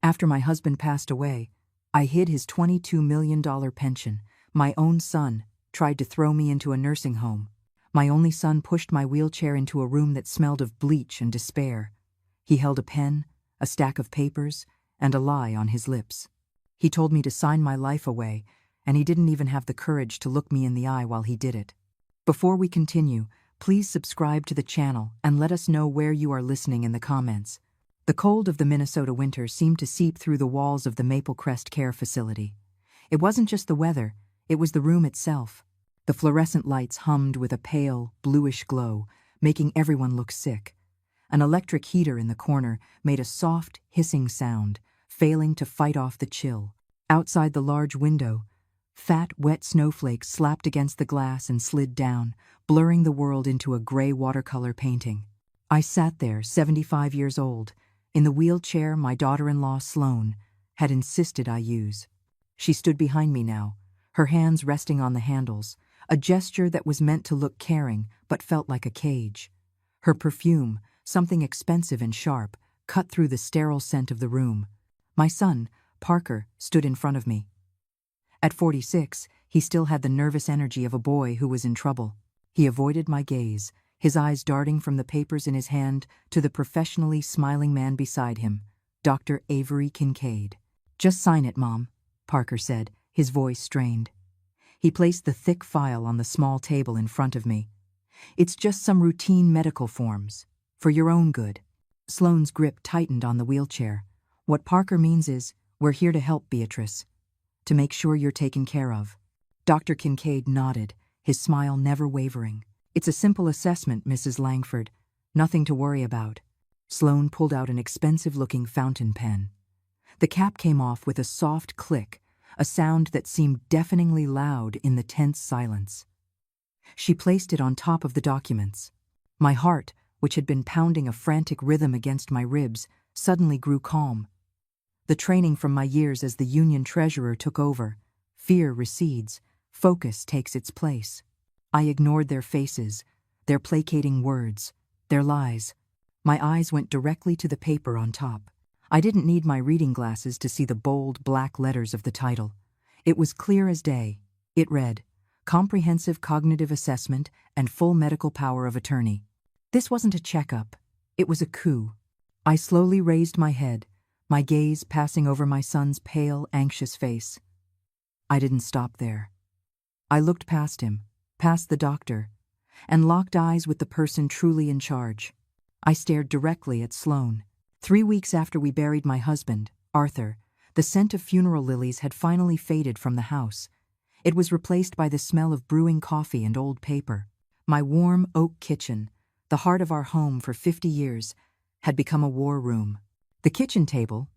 After my husband passed away, I hid his $22 million pension. My own son tried to throw me into a nursing home. My only son pushed my wheelchair into a room that smelled of bleach and despair. He held a pen, a stack of papers, and a lie on his lips. He told me to sign my life away, and he didn't even have the courage to look me in the eye while he did it. Before we continue, please subscribe to the channel and let us know where you are listening in the comments. The cold of the Minnesota winter seemed to seep through the walls of the Maple Crest Care Facility. It wasn't just the weather, it was the room itself. The fluorescent lights hummed with a pale, bluish glow, making everyone look sick. An electric heater in the corner made a soft, hissing sound, failing to fight off the chill. Outside the large window, fat, wet snowflakes slapped against the glass and slid down, blurring the world into a gray watercolor painting. I sat there, 75 years old, in the wheelchair my daughter-in-law, Sloane, had insisted I use. She stood behind me now, her hands resting on the handles, a gesture that was meant to look caring but felt like a cage. Her perfume, something expensive and sharp, cut through the sterile scent of the room. My son, Parker, stood in front of me. At 46, he still had the nervous energy of a boy who was in trouble. He avoided my gaze, his eyes darting from the papers in his hand to the professionally smiling man beside him, Dr. Avery Kincaid. "Just sign it, Mom," Parker said, his voice strained. He placed the thick file on the small table in front of me. "It's just some routine medical forms. For your own good." Sloane's grip tightened on the wheelchair. "What Parker means is, we're here to help, Beatrice. To make sure you're taken care of." Dr. Kincaid nodded, his smile never wavering. "It's a simple assessment, Mrs. Langford. Nothing to worry about." Sloane pulled out an expensive-looking fountain pen. The cap came off with a soft click, a sound that seemed deafeningly loud in the tense silence. She placed it on top of the documents. My heart, which had been pounding a frantic rhythm against my ribs, suddenly grew calm. The training from my years as the union treasurer took over. Fear recedes, focus takes its place. I ignored their faces, their placating words, their lies. My eyes went directly to the paper on top. I didn't need my reading glasses to see the bold black letters of the title. It was clear as day. It read, "Comprehensive Cognitive Assessment and Full Medical Power of Attorney." This wasn't a checkup. It was a coup. I slowly raised my head, my gaze passing over my son's pale, anxious face. I didn't stop there. I looked past him, past the doctor, and locked eyes with the person truly in charge. I stared directly at Sloane. 3 weeks after we buried my husband, Arthur, the scent of funeral lilies had finally faded from the house. It was replaced by the smell of brewing coffee and old paper. My warm oak kitchen, the heart of our home for 50 years, had become a war room. The kitchen table,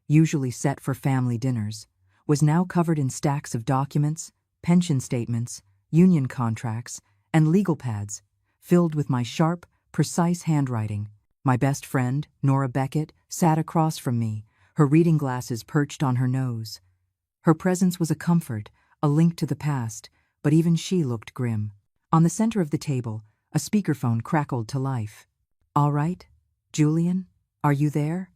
usually set for family dinners, was now covered in stacks of documents, pension statements, union contracts, and legal pads, filled with my sharp, precise handwriting. My best friend, Nora Beckett, sat across from me, her reading glasses perched on her nose. Her presence was a comfort, a link to the past, but even she looked grim. On the center of the table, a speakerphone crackled to life. "All right, Julian, are you there?"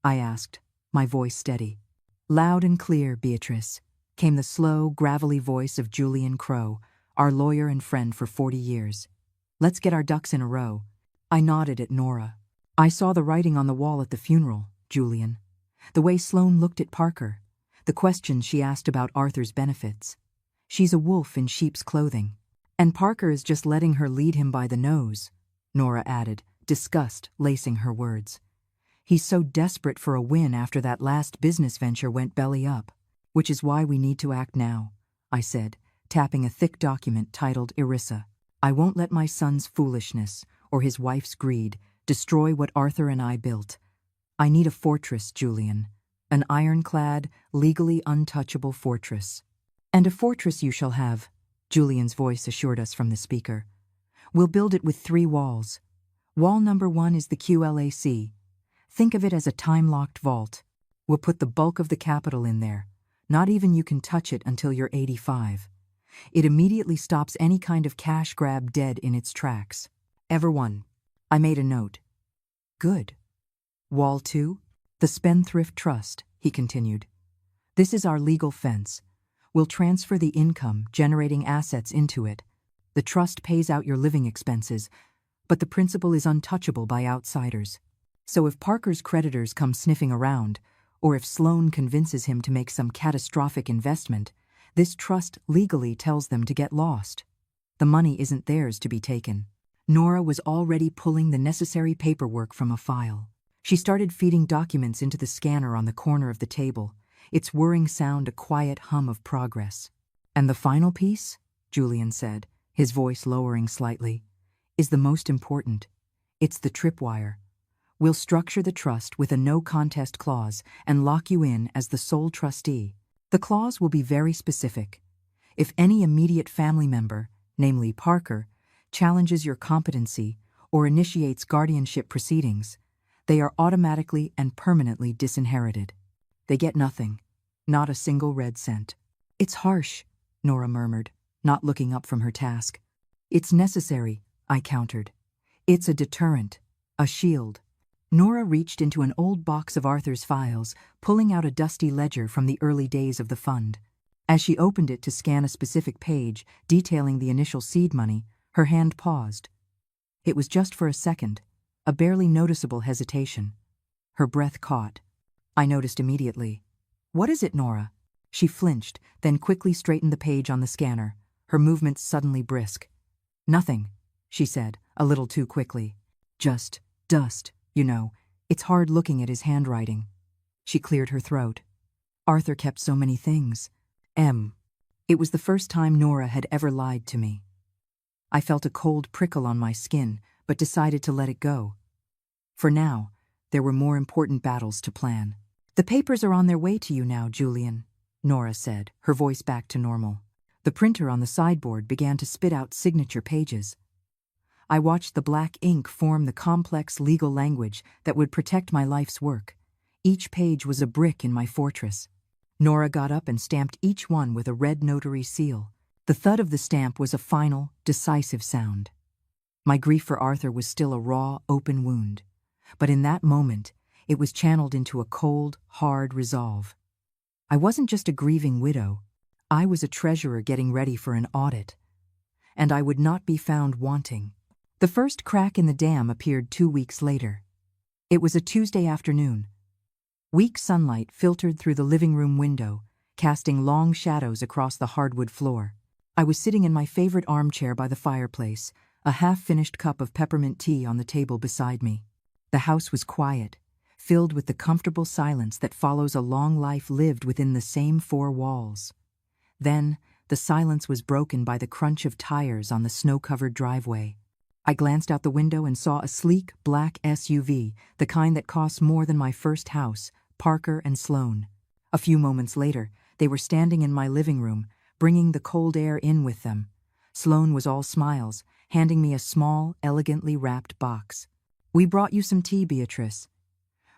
I asked, my voice steady. "Loud and clear, Beatrice," came the slow, gravelly voice of Julian Crow, our lawyer and friend for 40 years. "Let's get our ducks in a row." I nodded at Nora. "I saw the writing on the wall at the funeral, Julian. The way Sloane looked at Parker, the questions she asked about Arthur's benefits. She's a wolf in sheep's clothing. And Parker is just letting her lead him by the nose," Nora added, disgust lacing her words. "He's so desperate for a win after that last business venture went belly up. Which is why we need to act now," I said, tapping a thick document titled ERISA. "I won't let my son's foolishness or his wife's greed destroy what Arthur and I built. I need a fortress, Julian. An ironclad, legally untouchable fortress." "And a fortress you shall have," Julian's voice assured us from the speaker. "We'll build it with 3 walls. Wall number 1 is the QLAC. Think of it as a time-locked vault. We'll put the bulk of the capital in there. Not even you can touch it until you're 85. It immediately stops any kind of cash grab dead in its tracks." "Everyone." I made a note. "Good. Wall 2? The Spendthrift Trust," he continued. This is our legal fence. We'll transfer the income generating assets into it. The trust pays out your living expenses, but the principal is untouchable by outsiders. So if Parker's creditors come sniffing around, or if Sloan convinces him to make some catastrophic investment, this trust legally tells them to get lost. The money isn't theirs to be taken. Nora was already pulling the necessary paperwork from a file. She started feeding documents into the scanner on the corner of the table, its whirring sound a quiet hum of progress. And the final piece, Julian said, his voice lowering slightly, is the most important. It's the tripwire. We'll structure the trust with a no-contest clause and lock you in as the sole trustee. The clause will be very specific. If any immediate family member, namely Parker, challenges your competency or initiates guardianship proceedings, they are automatically and permanently disinherited. They get nothing, not a single red cent. It's harsh, Nora murmured, not looking up from her task. It's necessary, I countered. It's a deterrent, a shield. Nora reached into an old box of Arthur's files, pulling out a dusty ledger from the early days of the fund. As she opened it to scan a specific page detailing the initial seed money, her hand paused. It was just for a second, a barely noticeable hesitation. Her breath caught. I noticed immediately. What is it, Nora? She flinched, then quickly straightened the page on the scanner, her movements suddenly brisk. Nothing, she said, a little too quickly. Just dust. You know, it's hard looking at his handwriting. She cleared her throat. Arthur kept so many things. It was the first time Nora had ever lied to me. I felt a cold prickle on my skin, but decided to let it go. For now, there were more important battles to plan. The papers are on their way to you now, Julian, Nora said, her voice back to normal. The printer on the sideboard began to spit out signature pages. I watched the black ink form the complex legal language that would protect my life's work. Each page was a brick in my fortress. Nora got up and stamped each one with a red notary seal. The thud of the stamp was a final, decisive sound. My grief for Arthur was still a raw, open wound, but in that moment, it was channeled into a cold, hard resolve. I wasn't just a grieving widow. I was a treasurer getting ready for an audit, and I would not be found wanting. The first crack in the dam appeared 2 weeks later. It was a Tuesday afternoon. Weak sunlight filtered through the living room window, casting long shadows across the hardwood floor. I was sitting in my favorite armchair by the fireplace, a half-finished cup of peppermint tea on the table beside me. The house was quiet, filled with the comfortable silence that follows a long life lived within the same four walls. Then, the silence was broken by the crunch of tires on the snow-covered driveway. I glanced out the window and saw a sleek, black SUV, the kind that costs more than my first house, Parker and Sloan. A few moments later, they were standing in my living room, bringing the cold air in with them. Sloan was all smiles, handing me a small, elegantly wrapped box. "We brought you some tea, Beatrice.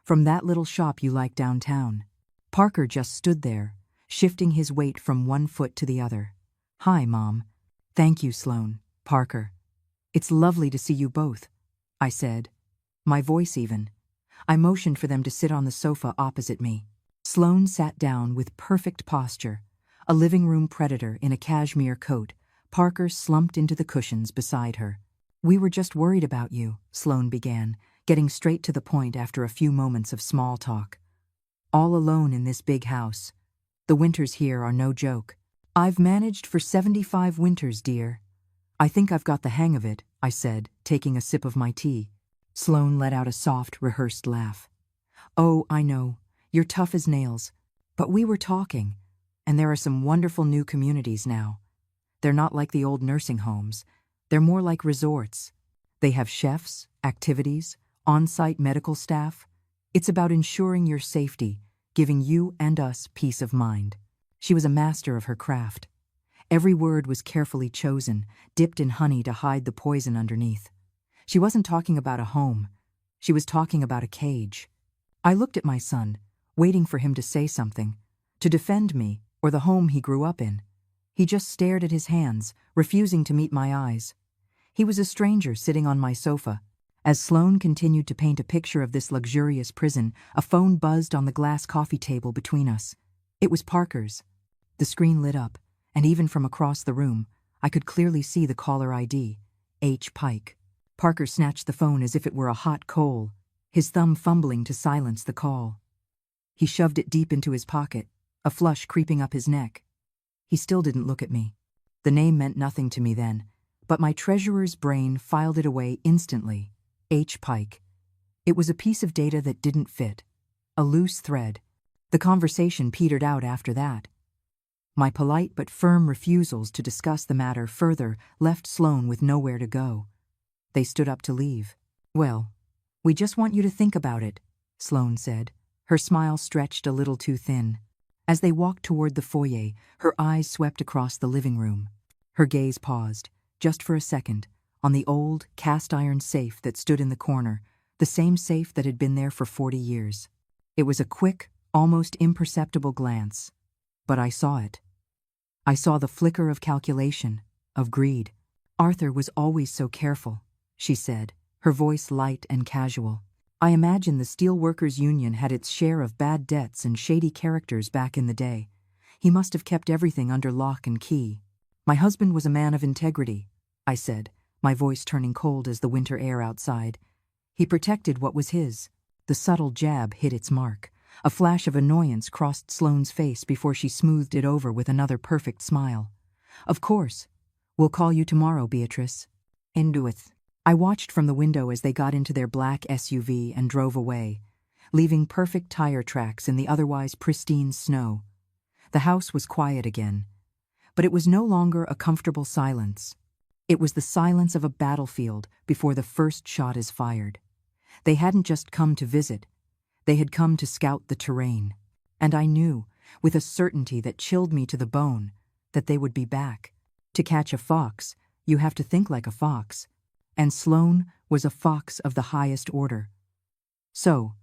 From that little shop you like downtown." Parker just stood there, shifting his weight from one foot to the other. "Hi, Mom." "Thank you, Sloan." "Parker. It's lovely to see you both," I said, my voice even. I motioned for them to sit on the sofa opposite me. Sloan sat down with perfect posture, a living room predator in a cashmere coat. Parker slumped into the cushions beside her. "We were just worried about you," Sloan began, getting straight to the point after a few moments of small talk. "All alone in this big house. The winters here are no joke." "I've managed for 75 winters, dear. I think I've got the hang of it," I said, taking a sip of my tea. Sloan let out a soft, rehearsed laugh. "Oh, I know, you're tough as nails. But we were talking, and there are some wonderful new communities now. They're not like the old nursing homes. They're more like resorts. They have chefs, activities, on-site medical staff. It's about ensuring your safety, giving you and us peace of mind." She was a master of her craft. Every word was carefully chosen, dipped in honey to hide the poison underneath. She wasn't talking about a home. She was talking about a cage. I looked at my son, waiting for him to say something, to defend me or the home he grew up in. He just stared at his hands, refusing to meet my eyes. He was a stranger sitting on my sofa, As Sloane continued to paint a picture of this luxurious prison, a phone buzzed on the glass coffee table between us. It was Parker's. The screen lit up, and even from across the room, I could clearly see the caller ID, H. Pike. Parker snatched the phone as if it were a hot coal, his thumb fumbling to silence the call. He shoved it deep into his pocket, a flush creeping up his neck. He still didn't look at me. The name meant nothing to me then, but my treasurer's brain filed it away instantly. H. Pike. It was a piece of data that didn't fit, a loose thread. The conversation petered out after that. My polite but firm refusals to discuss the matter further left Sloane with nowhere to go. They stood up to leave. "Well, we just want you to think about it," Sloane said, her smile stretched a little too thin. As they walked toward the foyer, her eyes swept across the living room. Her gaze paused, just for a second, on the old, cast-iron safe that stood in the corner, the same safe that had been there for 40 years. It was a quick, almost imperceptible glance, but I saw it. I saw the flicker of calculation, of greed. "Arthur was always so careful," she said, her voice light and casual. "I imagine the Steelworkers Union had its share of bad debts and shady characters back in the day. He must have kept everything under lock and key." "My husband was a man of integrity," I said, my voice turning cold as the winter air outside. "He protected what was his." The subtle jab hit its mark. A flash of annoyance crossed Sloane's face before she smoothed it over with another perfect smile. "Of course. We'll call you tomorrow, Beatrice." "Induith." I watched from the window as they got into their black SUV and drove away, leaving perfect tire tracks in the otherwise pristine snow. The house was quiet again, but it was no longer a comfortable silence. It was the silence of a battlefield before the first shot is fired. They hadn't just come to visit. They had come to scout the terrain. And I knew, with a certainty that chilled me to the bone, that they would be back. To catch a fox, you have to think like a fox. And Sloane was a fox of the highest order. So,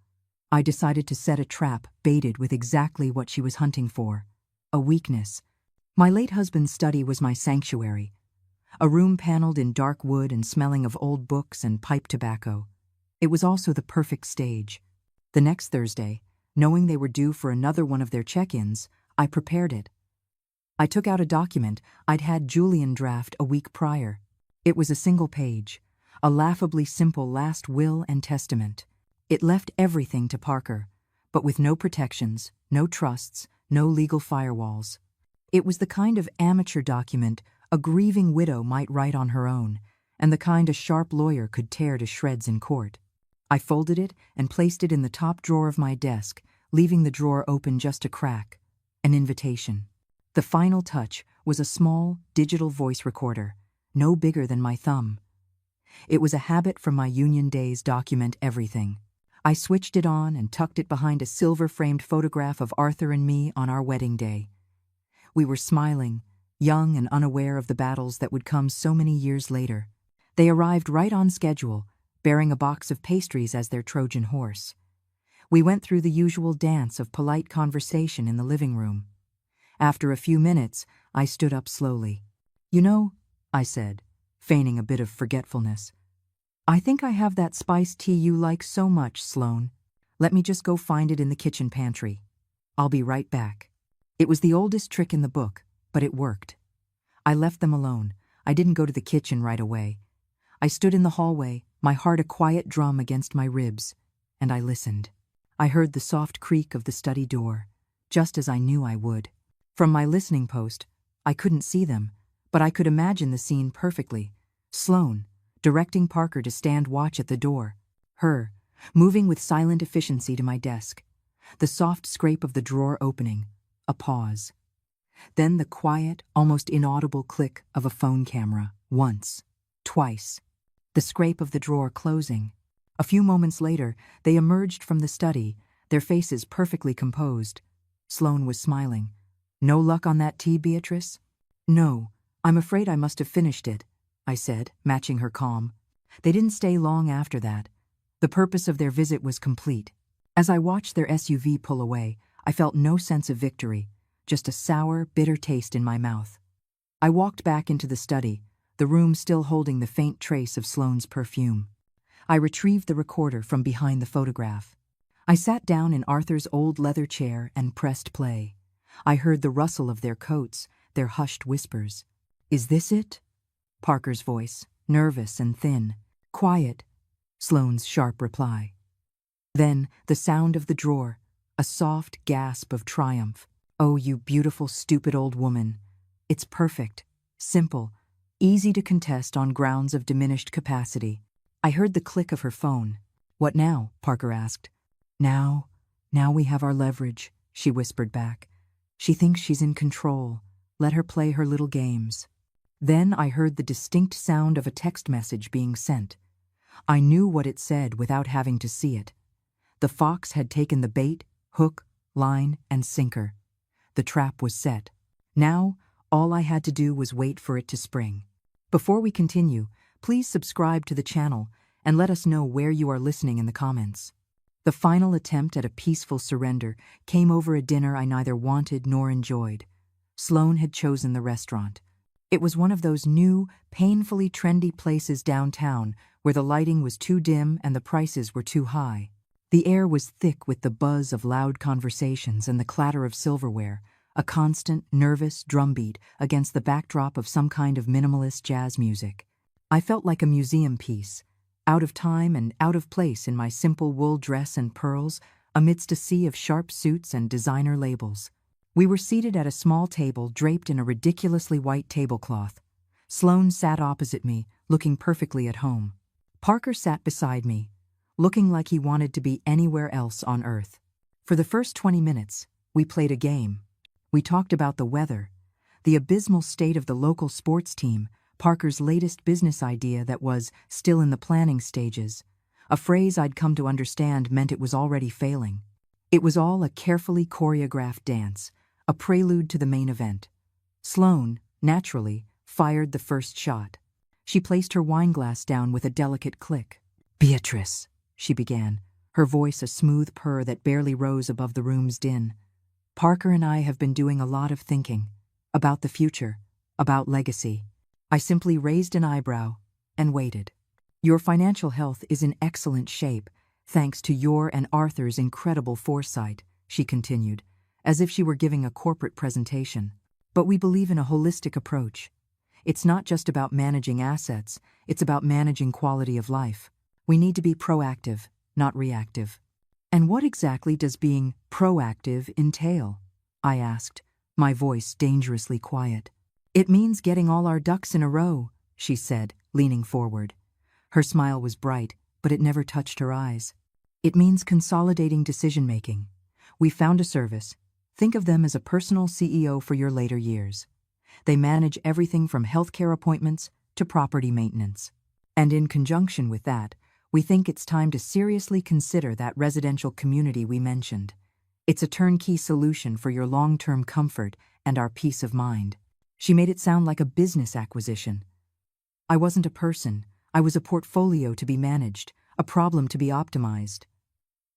I decided to set a trap baited with exactly what she was hunting for, a weakness. My late husband's study was my sanctuary, a room paneled in dark wood and smelling of old books and pipe tobacco. It was also the perfect stage. The next Thursday, knowing they were due for another one of their check-ins, I prepared it. I took out a document I'd had Julian draft a week prior. It was a single page, a laughably simple last will and testament. It left everything to Parker, but with no protections, no trusts, no legal firewalls. It was the kind of amateur document a grieving widow might write on her own, and the kind a sharp lawyer could tear to shreds in court. I folded it and placed it in the top drawer of my desk, leaving the drawer open just a crack. An invitation. The final touch was a small, digital voice recorder, no bigger than my thumb. It was a habit from my union days document everything. I switched it on and tucked it behind a silver-framed photograph of Arthur and me on our wedding day. We were smiling, young and unaware of the battles that would come so many years later. They arrived right on schedule, bearing a box of pastries as their Trojan horse. We went through the usual dance of polite conversation in the living room. After a few minutes, I stood up slowly. "You know," I said, feigning a bit of forgetfulness, "I think I have that spiced tea you like so much, Sloane. Let me just go find it in the kitchen pantry. I'll be right back." It was the oldest trick in the book, but it worked. I left them alone. I didn't go to the kitchen right away. I stood in the hallway, my heart a quiet drum against my ribs, and I listened. I heard the soft creak of the study door, just as I knew I would. From my listening post, I couldn't see them, but I could imagine the scene perfectly. Sloane, directing Parker to stand watch at the door. Her, moving with silent efficiency to my desk. The soft scrape of the drawer opening. A pause. Then the quiet, almost inaudible click of a phone camera. Once. Twice. The scrape of the drawer closing. A few moments later, they emerged from the study, their faces perfectly composed. Sloane was smiling. "No luck on that tea, Beatrice?" "No, I'm afraid I must have finished it," I said, matching her calm. They didn't stay long after that. The purpose of their visit was complete. As I watched their SUV pull away, I felt no sense of victory, just a sour, bitter taste in my mouth. I walked back into the study, the room still holding the faint trace of Sloane's perfume. I retrieved the recorder from behind the photograph. I sat down in Arthur's old leather chair and pressed play. I heard the rustle of their coats, their hushed whispers. "Is this it?" Parker's voice, nervous and thin. "Quiet," Sloane's sharp reply. Then the sound of the drawer, a soft gasp of triumph. "Oh, you beautiful, stupid old woman. It's perfect, simple, easy to contest on grounds of diminished capacity." I heard the click of her phone. "What now?" Parker asked. Now we have our leverage," she whispered back. "She thinks she's in control. Let her play her little games." Then I heard the distinct sound of a text message being sent. I knew what it said without having to see it. The fox had taken the bait, hook, line, and sinker. The trap was set. Now, all I had to do was wait for it to spring. Before we continue, please subscribe to the channel and let us know where you are listening in the comments. The final attempt at a peaceful surrender came over a dinner I neither wanted nor enjoyed. Sloane had chosen the restaurant. It was one of those new, painfully trendy places downtown where the lighting was too dim and the prices were too high. The air was thick with the buzz of loud conversations and the clatter of silverware, a constant, nervous drumbeat against the backdrop of some kind of minimalist jazz music. I felt like a museum piece, out of time and out of place in my simple wool dress and pearls, amidst a sea of sharp suits and designer labels. We were seated at a small table draped in a ridiculously white tablecloth. Sloane sat opposite me, looking perfectly at home. Parker sat beside me, looking like he wanted to be anywhere else on Earth. For the first 20 minutes, we played a game. We talked about the weather, the abysmal state of the local sports team, Parker's latest business idea that was still in the planning stages. A phrase I'd come to understand meant it was already failing. It was all a carefully choreographed dance, a prelude to the main event. Sloane, naturally, fired the first shot. She placed her wineglass down with a delicate click. "Beatrice," she began, her voice a smooth purr that barely rose above the room's din. "Parker and I have been doing a lot of thinking. About the future, about legacy." I simply raised an eyebrow and waited. "Your financial health is in excellent shape, thanks to your and Arthur's incredible foresight," she continued, as if she were giving a corporate presentation. "But we believe in a holistic approach. It's not just about managing assets, it's about managing quality of life. We need to be proactive, not reactive." "And what exactly does being proactive entail?" I asked, my voice dangerously quiet. "It means getting all our ducks in a row," she said, leaning forward. Her smile was bright, but it never touched her eyes. "It means consolidating decision-making. We found a service. Think of them as a personal CEO for your later years. They manage everything from healthcare appointments to property maintenance. And in conjunction with that, we think it's time to seriously consider that residential community we mentioned. It's a turnkey solution for your long-term comfort and our peace of mind." She made it sound like a business acquisition. I wasn't a person. I was a portfolio to be managed, a problem to be optimized.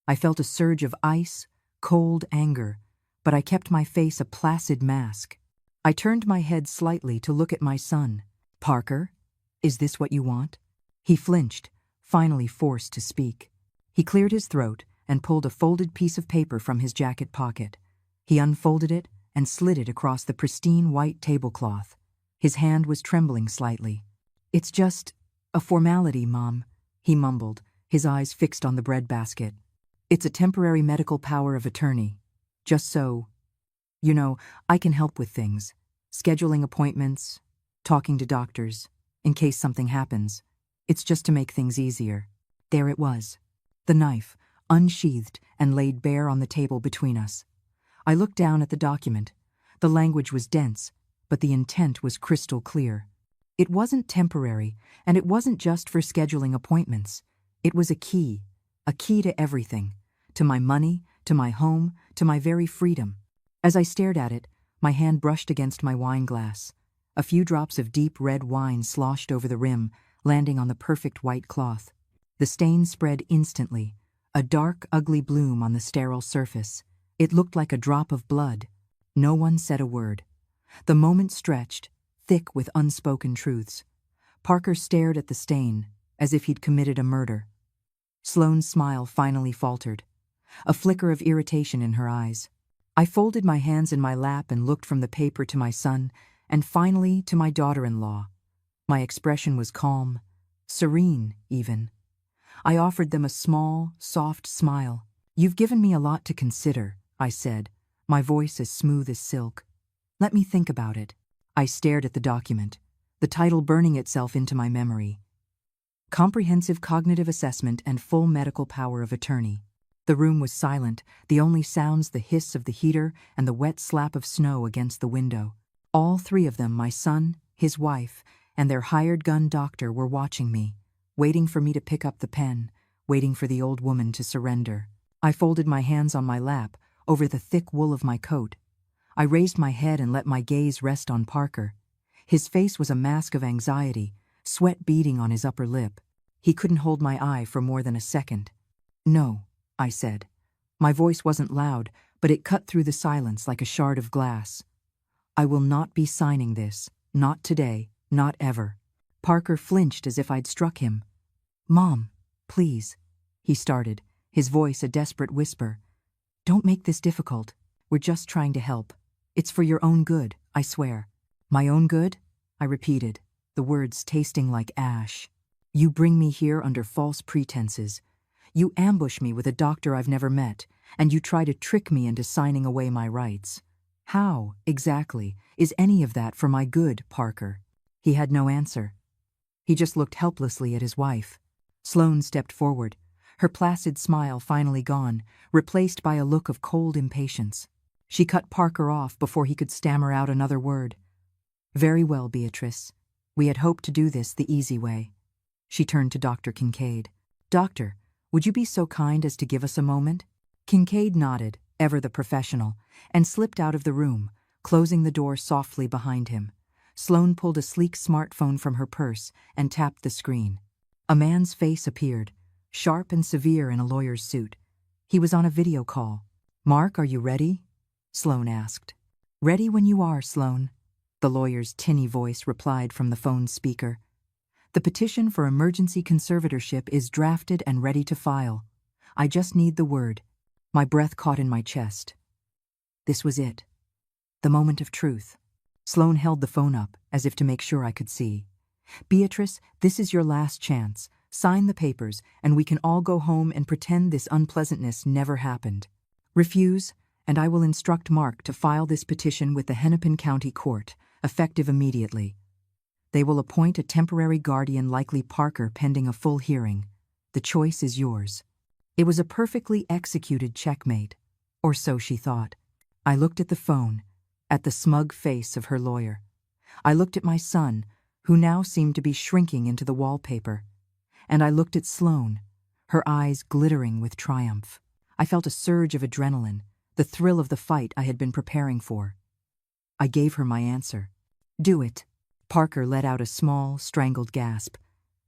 I felt a surge of ice, cold anger, but I kept my face a placid mask. I turned my head slightly to look at my son. "Parker, is this what you want?" He flinched, finally forced to speak. He cleared his throat and pulled a folded piece of paper from his jacket pocket. He unfolded it and slid it across the pristine white tablecloth. His hand was trembling slightly. "It's just a formality, Mom," he mumbled, his eyes fixed on the breadbasket. "It's a temporary medical power of attorney. Just so, I can help with things. Scheduling appointments, talking to doctors, in case something happens. It's just to make things easier." There it was, the knife, unsheathed and laid bare on the table between us. I looked down at the document. The language was dense, but the intent was crystal clear. It wasn't temporary, and it wasn't just for scheduling appointments. It was a key to everything, to my money, to my home, to my very freedom. As I stared at it, my hand brushed against my wineglass. A few drops of deep red wine sloshed over the rim, landing on the perfect white cloth. The stain spread instantly, a dark, ugly bloom on the sterile surface. It looked like a drop of blood. No one said a word. The moment stretched, thick with unspoken truths. Parker stared at the stain, as if he'd committed a murder. Sloane's smile finally faltered, a flicker of irritation in her eyes. I folded my hands in my lap and looked from the paper to my son, and finally to my daughter-in-law. My expression was calm, serene even. I offered them a small, soft smile. "You've given me a lot to consider," I said, my voice as smooth as silk. "Let me think about it." I stared at the document, the title burning itself into my memory. Comprehensive Cognitive Assessment and Full Medical Power of Attorney. The room was silent, the only sounds the hiss of the heater and the wet slap of snow against the window. All three of them, my son, his wife, and their hired gun doctor, were watching me, waiting for me to pick up the pen, waiting for the old woman to surrender. I folded my hands on my lap, over the thick wool of my coat. I raised my head and let my gaze rest on Parker. His face was a mask of anxiety, sweat beading on his upper lip. He couldn't hold my eye for more than a second. "No," I said. My voice wasn't loud, but it cut through the silence like a shard of glass. "I will not be signing this. Not today. Not ever." Parker flinched as if I'd struck him. "Mom, please," he started, his voice a desperate whisper. "Don't make this difficult. We're just trying to help. It's for your own good, I swear." "My own good?" I repeated, the words tasting like ash. "You bring me here under false pretenses. You ambush me with a doctor I've never met, and you try to trick me into signing away my rights. How, exactly, is any of that for my good, Parker?" He had no answer. He just looked helplessly at his wife. Sloane stepped forward, her placid smile finally gone, replaced by a look of cold impatience. She cut Parker off before he could stammer out another word. "Very well, Beatrice. We had hoped to do this the easy way." She turned to Dr. Kincaid. "Doctor, would you be so kind as to give us a moment?" Kincaid nodded, ever the professional, and slipped out of the room, closing the door softly behind him. Sloane pulled a sleek smartphone from her purse and tapped the screen. A man's face appeared, sharp and severe in a lawyer's suit. He was on a video call. "Mark, are you ready?" Sloane asked. "Ready when you are, Sloane," the lawyer's tinny voice replied from the phone's speaker. "The petition for emergency conservatorship is drafted and ready to file. I just need the word." My breath caught in my chest. This was it. The moment of truth. Sloane held the phone up, as if to make sure I could see. "Beatrice, this is your last chance. Sign the papers, and we can all go home and pretend this unpleasantness never happened. Refuse, and I will instruct Mark to file this petition with the Hennepin County Court, effective immediately. They will appoint a temporary guardian, likely Parker, pending a full hearing. The choice is yours." It was a perfectly executed checkmate, or so she thought. I looked at the phone, at the smug face of her lawyer. I looked at my son, who now seemed to be shrinking into the wallpaper. And I looked at Sloane, her eyes glittering with triumph. I felt a surge of adrenaline, the thrill of the fight I had been preparing for. I gave her my answer. "Do it." Parker let out a small, strangled gasp.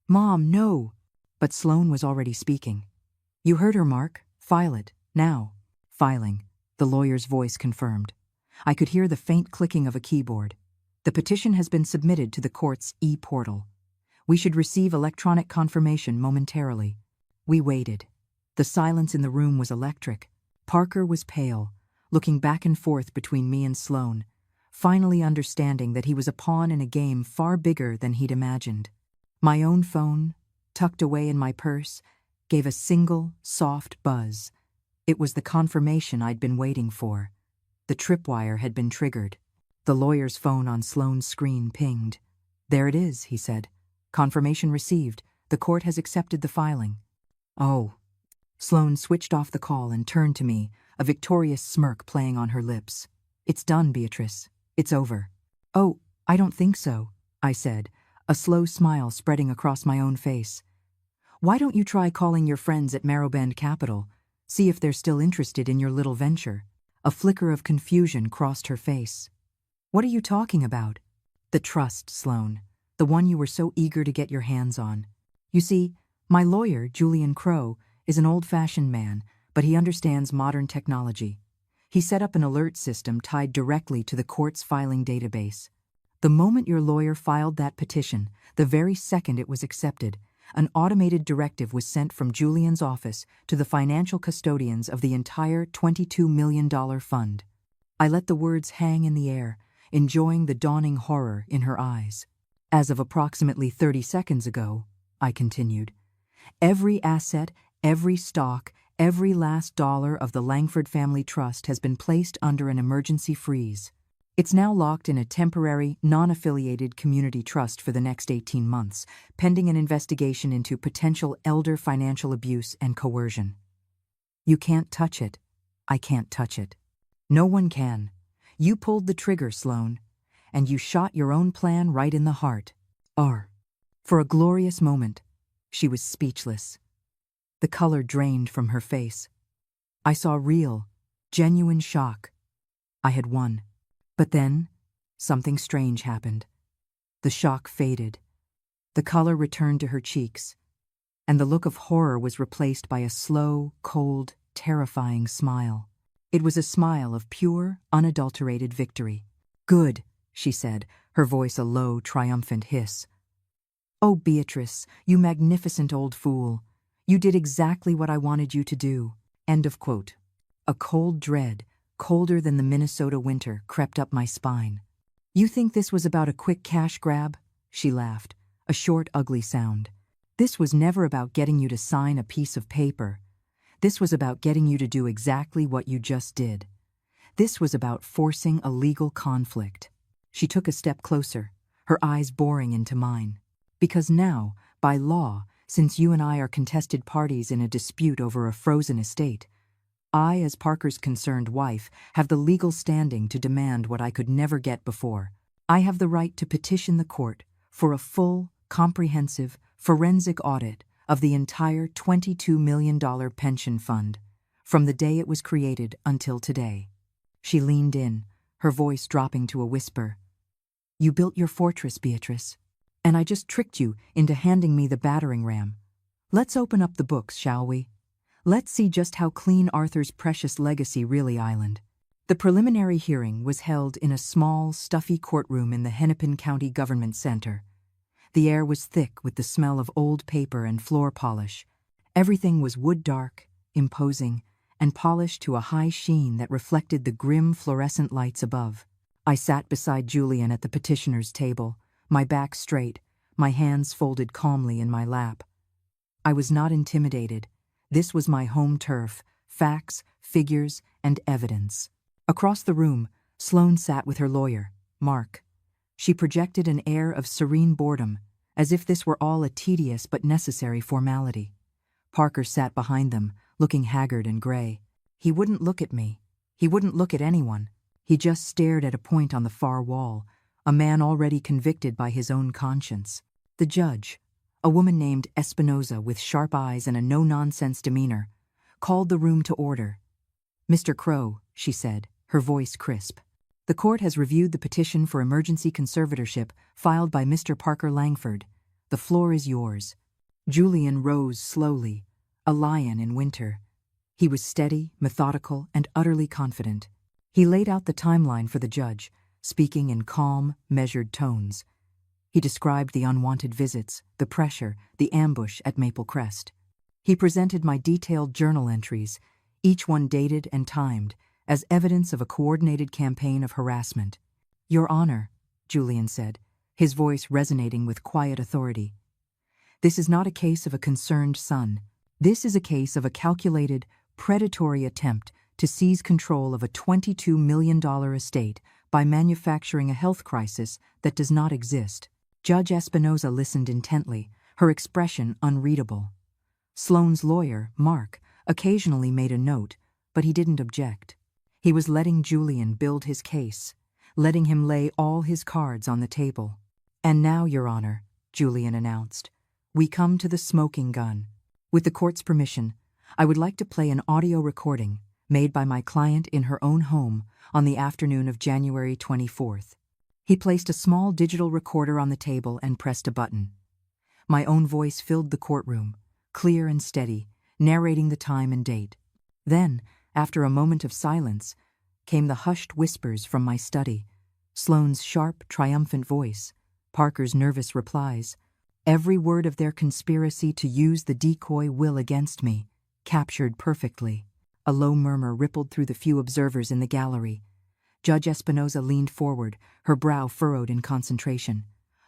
"Mom, no!" But Sloane was already speaking. "You heard her, Mark. File it, now." "Filing," the lawyer's voice confirmed. I could hear the faint clicking of a keyboard. "The petition has been submitted to the court's e-portal. We should receive electronic confirmation momentarily." We waited. The silence in the room was electric. Parker was pale, looking back and forth between me and Sloane, finally understanding that he was a pawn in a game far bigger than he'd imagined. My own phone, tucked away in my purse, gave a single, soft buzz. It was the confirmation I'd been waiting for. The tripwire had been triggered. The lawyer's phone on Sloane's screen pinged. "There it is," he said. "Confirmation received. The court has accepted the filing." "Oh." Sloane switched off the call and turned to me, a victorious smirk playing on her lips. "It's done, Beatrice. It's over." "Oh, I don't think so," I said, a slow smile spreading across my own face. "Why don't you try calling your friends at Marrowband Capital, see if they're still interested in your little venture?" A flicker of confusion crossed her face. "What are you talking about?" "The trust, Sloane. The one you were so eager to get your hands on. You see, my lawyer, Julian Crow, is an old-fashioned man, but he understands modern technology. He set up an alert system tied directly to the court's filing database. The moment your lawyer filed that petition, the very second it was accepted, An automated directive was sent from Julian's office to the financial custodians of the entire $22 million fund. I let the words hang in the air, enjoying the dawning horror in her eyes. As of approximately 30 seconds ago, I continued, every asset, every stock, every last dollar of the Langford Family Trust has been placed under an emergency freeze. It's now locked in a temporary, non-affiliated community trust for the next 18 months, pending an investigation into potential elder financial abuse and coercion. You can't touch it. I can't touch it. No one can. You pulled the trigger, Sloan, and you shot your own plan right in the heart. For a glorious moment, she was speechless. The color drained from her face. I saw real, genuine shock. I had won. But then, something strange happened. The shock faded. The color returned to her cheeks, and the look of horror was replaced by a slow, cold, terrifying smile. It was a smile of pure, unadulterated victory. Good, she said, her voice a low, triumphant hiss. Oh, Beatrice, you magnificent old fool. You did exactly what I wanted you to do. End of quote. A cold dread, colder than the Minnesota winter, crept up my spine. You think this was about a quick cash grab? She laughed, a short, ugly sound. This was never about getting you to sign a piece of paper. This was about getting you to do exactly what you just did. This was about forcing a legal conflict. She took a step closer, her eyes boring into mine. Because now, by law, since you and I are contested parties in a dispute over a frozen estate, I, as Parker's concerned wife, have the legal standing to demand what I could never get before. I have the right to petition the court for a full, comprehensive, forensic audit of the entire $22 million pension fund, from the day it was created until today. She leaned in, her voice dropping to a whisper. You built your fortress, Beatrice, and I just tricked you into handing me the battering ram. Let's open up the books, shall we? Let's see just how clean Arthur's precious legacy really island. The preliminary hearing was held in a small, stuffy courtroom in the Hennepin County Government Center. The air was thick with the smell of old paper and floor polish. Everything was wood-dark, imposing, and polished to a high sheen that reflected the grim fluorescent lights above. I sat beside Julian at the petitioner's table, my back straight, my hands folded calmly in my lap. I was not intimidated. This was my home turf, facts, figures, and evidence. Across the room, Sloan sat with her lawyer, Mark. She projected an air of serene boredom, as if this were all a tedious but necessary formality. Parker sat behind them, looking haggard and gray. He wouldn't look at me. He wouldn't look at anyone. He just stared at a point on the far wall, a man already convicted by his own conscience. The judge, a woman named Espinoza with sharp eyes and a no-nonsense demeanor, called the room to order. Mr. Crow, she said, her voice crisp. The court has reviewed the petition for emergency conservatorship filed by Mr. Parker Langford. The floor is yours. Julian rose slowly, a lion in winter. He was steady, methodical, and utterly confident. He laid out the timeline for the judge, speaking in calm, measured tones. He described the unwanted visits, the pressure, the ambush at Maple Crest. He presented my detailed journal entries, each one dated and timed, as evidence of a coordinated campaign of harassment. Your Honor, Julian said, his voice resonating with quiet authority. This is not a case of a concerned son. This is a case of a calculated, predatory attempt to seize control of a $22 million estate by manufacturing a health crisis that does not exist. Judge Espinoza listened intently, her expression unreadable. Sloane's lawyer, Mark, occasionally made a note, but he didn't object. He was letting Julian build his case, letting him lay all his cards on the table. And now, Your Honor, Julian announced, we come to the smoking gun. With the court's permission, I would like to play an audio recording made by my client in her own home on the afternoon of January 24th. He placed a small digital recorder on the table and pressed a button. My own voice filled the courtroom, clear and steady, narrating the time and date. Then, after a moment of silence, came the hushed whispers from my study, Sloane's sharp, triumphant voice, Parker's nervous replies, Every word of their conspiracy to use the decoy will against me, captured perfectly. A low murmur rippled through the few observers in the gallery. Judge Espinosa leaned forward, her brow furrowed in concentration.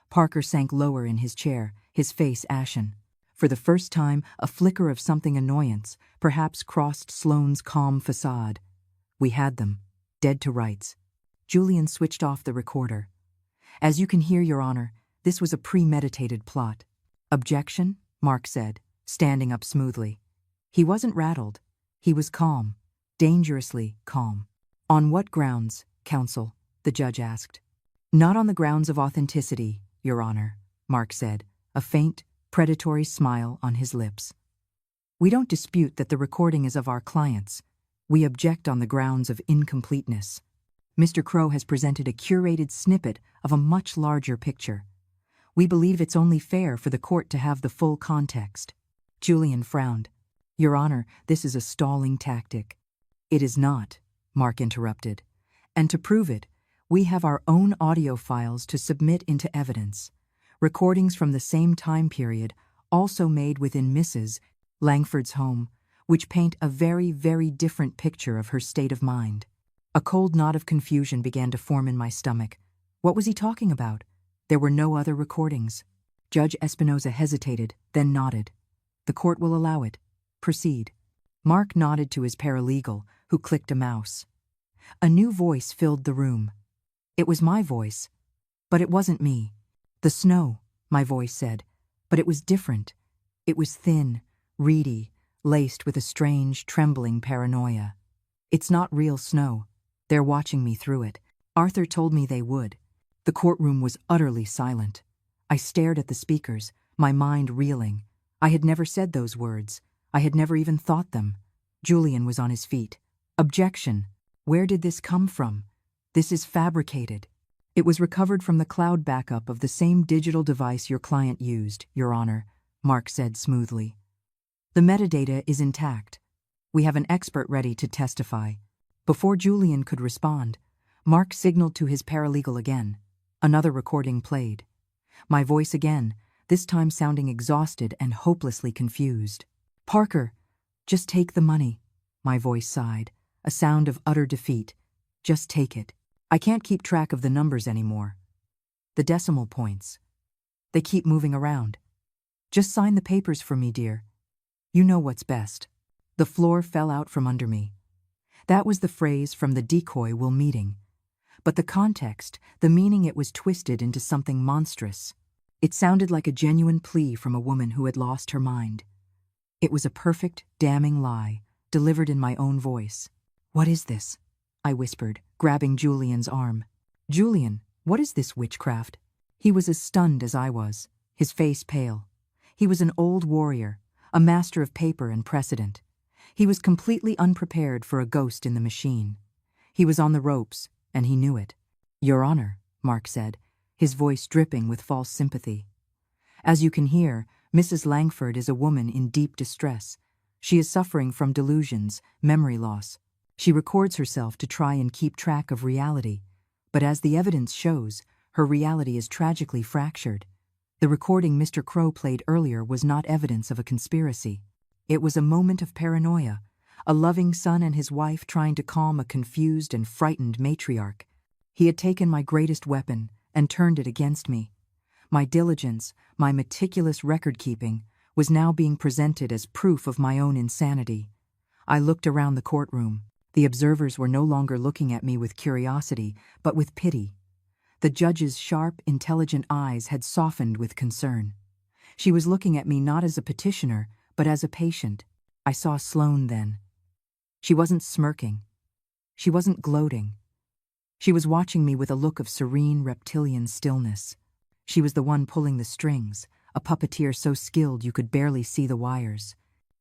Parker sank lower in his chair, his face ashen. For the first time, a flicker of something annoyance, perhaps, crossed Sloane's calm facade. We had them, dead to rights. Julian switched off the recorder. As you can hear, Your Honor, this was a premeditated plot. Objection, Mark said, standing up smoothly. He wasn't rattled. He was calm, dangerously calm. On what grounds, counsel? The judge asked. Not on the grounds of authenticity, Your Honor, Mark said, a faint, predatory smile on his lips. We don't dispute that the recording is of our clients. We object on the grounds of incompleteness. Mr. Crow has presented a curated snippet of a much larger picture. We believe it's only fair for the court to have the full context. Julian frowned. Your Honor, this is a stalling tactic. It is not, Mark interrupted. And to prove it, we have our own audio files to submit into evidence. Recordings from the same time period, also made within Mrs. Langford's home, which paint a very, very different picture of her state of mind. A cold knot of confusion began to form in my stomach. What was he talking about? There were no other recordings. Judge Espinosa hesitated, then nodded. The court will allow it. Proceed. Mark nodded to his paralegal, who clicked a mouse. A new voice filled the room. It was my voice, but it wasn't me. The snow, my voice said, but it was different. It was thin, reedy, laced with a strange, trembling paranoia. It's not real snow. They're watching me through it. Arthur told me they would. The courtroom was utterly silent. I stared at the speakers, my mind reeling. I had never said those words. I had never even thought them. Julian was on his feet. Objection. Where did this come from? This is fabricated. It was recovered from the cloud backup of the same digital device your client used, Your Honor, Mark said smoothly. The metadata is intact. We have an expert ready to testify. Before Julian could respond, Mark signaled to his paralegal again. Another recording played. My voice again, this time sounding exhausted and hopelessly confused. Parker, just take the money, my voice sighed, a sound of utter defeat. Just take it. I can't keep track of the numbers anymore. The decimal points. They keep moving around. Just sign the papers for me, dear. You know what's best. The floor fell out from under me. That was the phrase from the decoy will meeting. But the context, the meaning, it was twisted into something monstrous. It sounded like a genuine plea from a woman who had lost her mind. It was a perfect, damning lie, delivered in my own voice. What is this? I whispered, grabbing Julian's arm. Julian, what is this witchcraft? He was as stunned as I was, his face pale. He was an old warrior, a master of paper and precedent. He was completely unprepared for a ghost in the machine. He was on the ropes, and he knew it. Your Honor, Mark said, his voice dripping with false sympathy. As you can hear, Mrs. Langford is a woman in deep distress. She is suffering from delusions, memory loss. She records herself to try and keep track of reality. But as the evidence shows, her reality is tragically fractured. The recording Mr. Crow played earlier was not evidence of a conspiracy. It was a moment of paranoia, a loving son and his wife trying to calm a confused and frightened matriarch. He had taken my greatest weapon and turned it against me. My diligence, my meticulous record-keeping, was now being presented as proof of my own insanity. I looked around the courtroom. The observers were no longer looking at me with curiosity, but with pity. The judge's sharp, intelligent eyes had softened with concern. She was looking at me not as a petitioner, but as a patient. I saw Sloane then. She wasn't smirking. She wasn't gloating. She was watching me with a look of serene, reptilian stillness. She was the one pulling the strings, a puppeteer so skilled you could barely see the wires.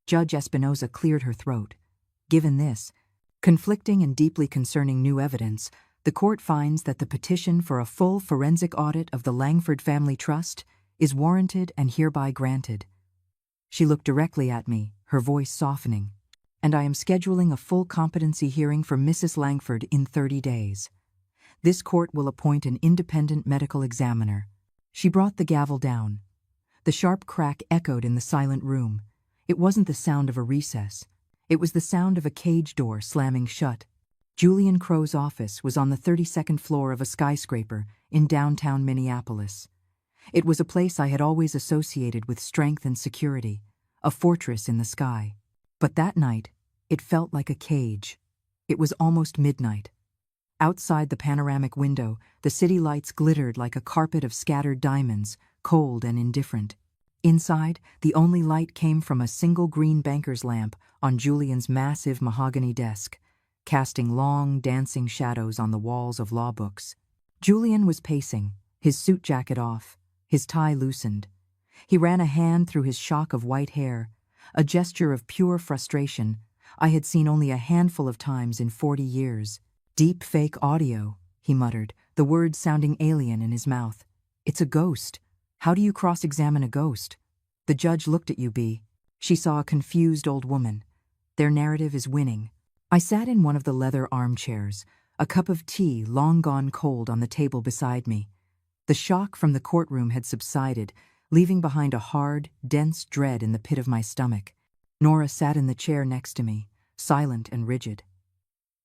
Judge Espinosa cleared her throat. Given this, conflicting and deeply concerning new evidence, the court finds that the petition for a full forensic audit of the Langford Family Trust is warranted and hereby granted. She looked directly at me, her voice softening. And I am scheduling a full competency hearing for Mrs. Langford in 30 days. This court will appoint an independent medical examiner. She brought the gavel down. The The sharp crack echoed in the silent room. It wasn't the sound of a recess. It was the sound of a cage door slamming shut. Julian Crow's office was on the 32nd floor of a skyscraper in downtown Minneapolis. It was a place I had always associated with strength and security, a fortress in the sky. But that night, it felt like a cage. It was almost midnight. Outside the panoramic window, the city lights glittered like a carpet of scattered diamonds, cold and indifferent. Inside, the only light came from a single green banker's lamp on Julian's massive mahogany desk, casting long, dancing shadows on the walls of law books. Julian was pacing, his suit jacket off, his tie loosened. He ran a hand through his shock of white hair, a gesture of pure frustration I had seen only a handful of times in 40 years. "Deep fake audio," he muttered, the words sounding alien in his mouth. "It's a ghost. How do you cross-examine a ghost?" The judge looked at you, B. She saw a confused old woman. Their narrative is winning. I sat in one of the leather armchairs, a cup of tea long gone cold on the table beside me. The shock from the courtroom had subsided, leaving behind a hard, dense dread in the pit of my stomach. Nora sat in the chair next to me, silent and rigid.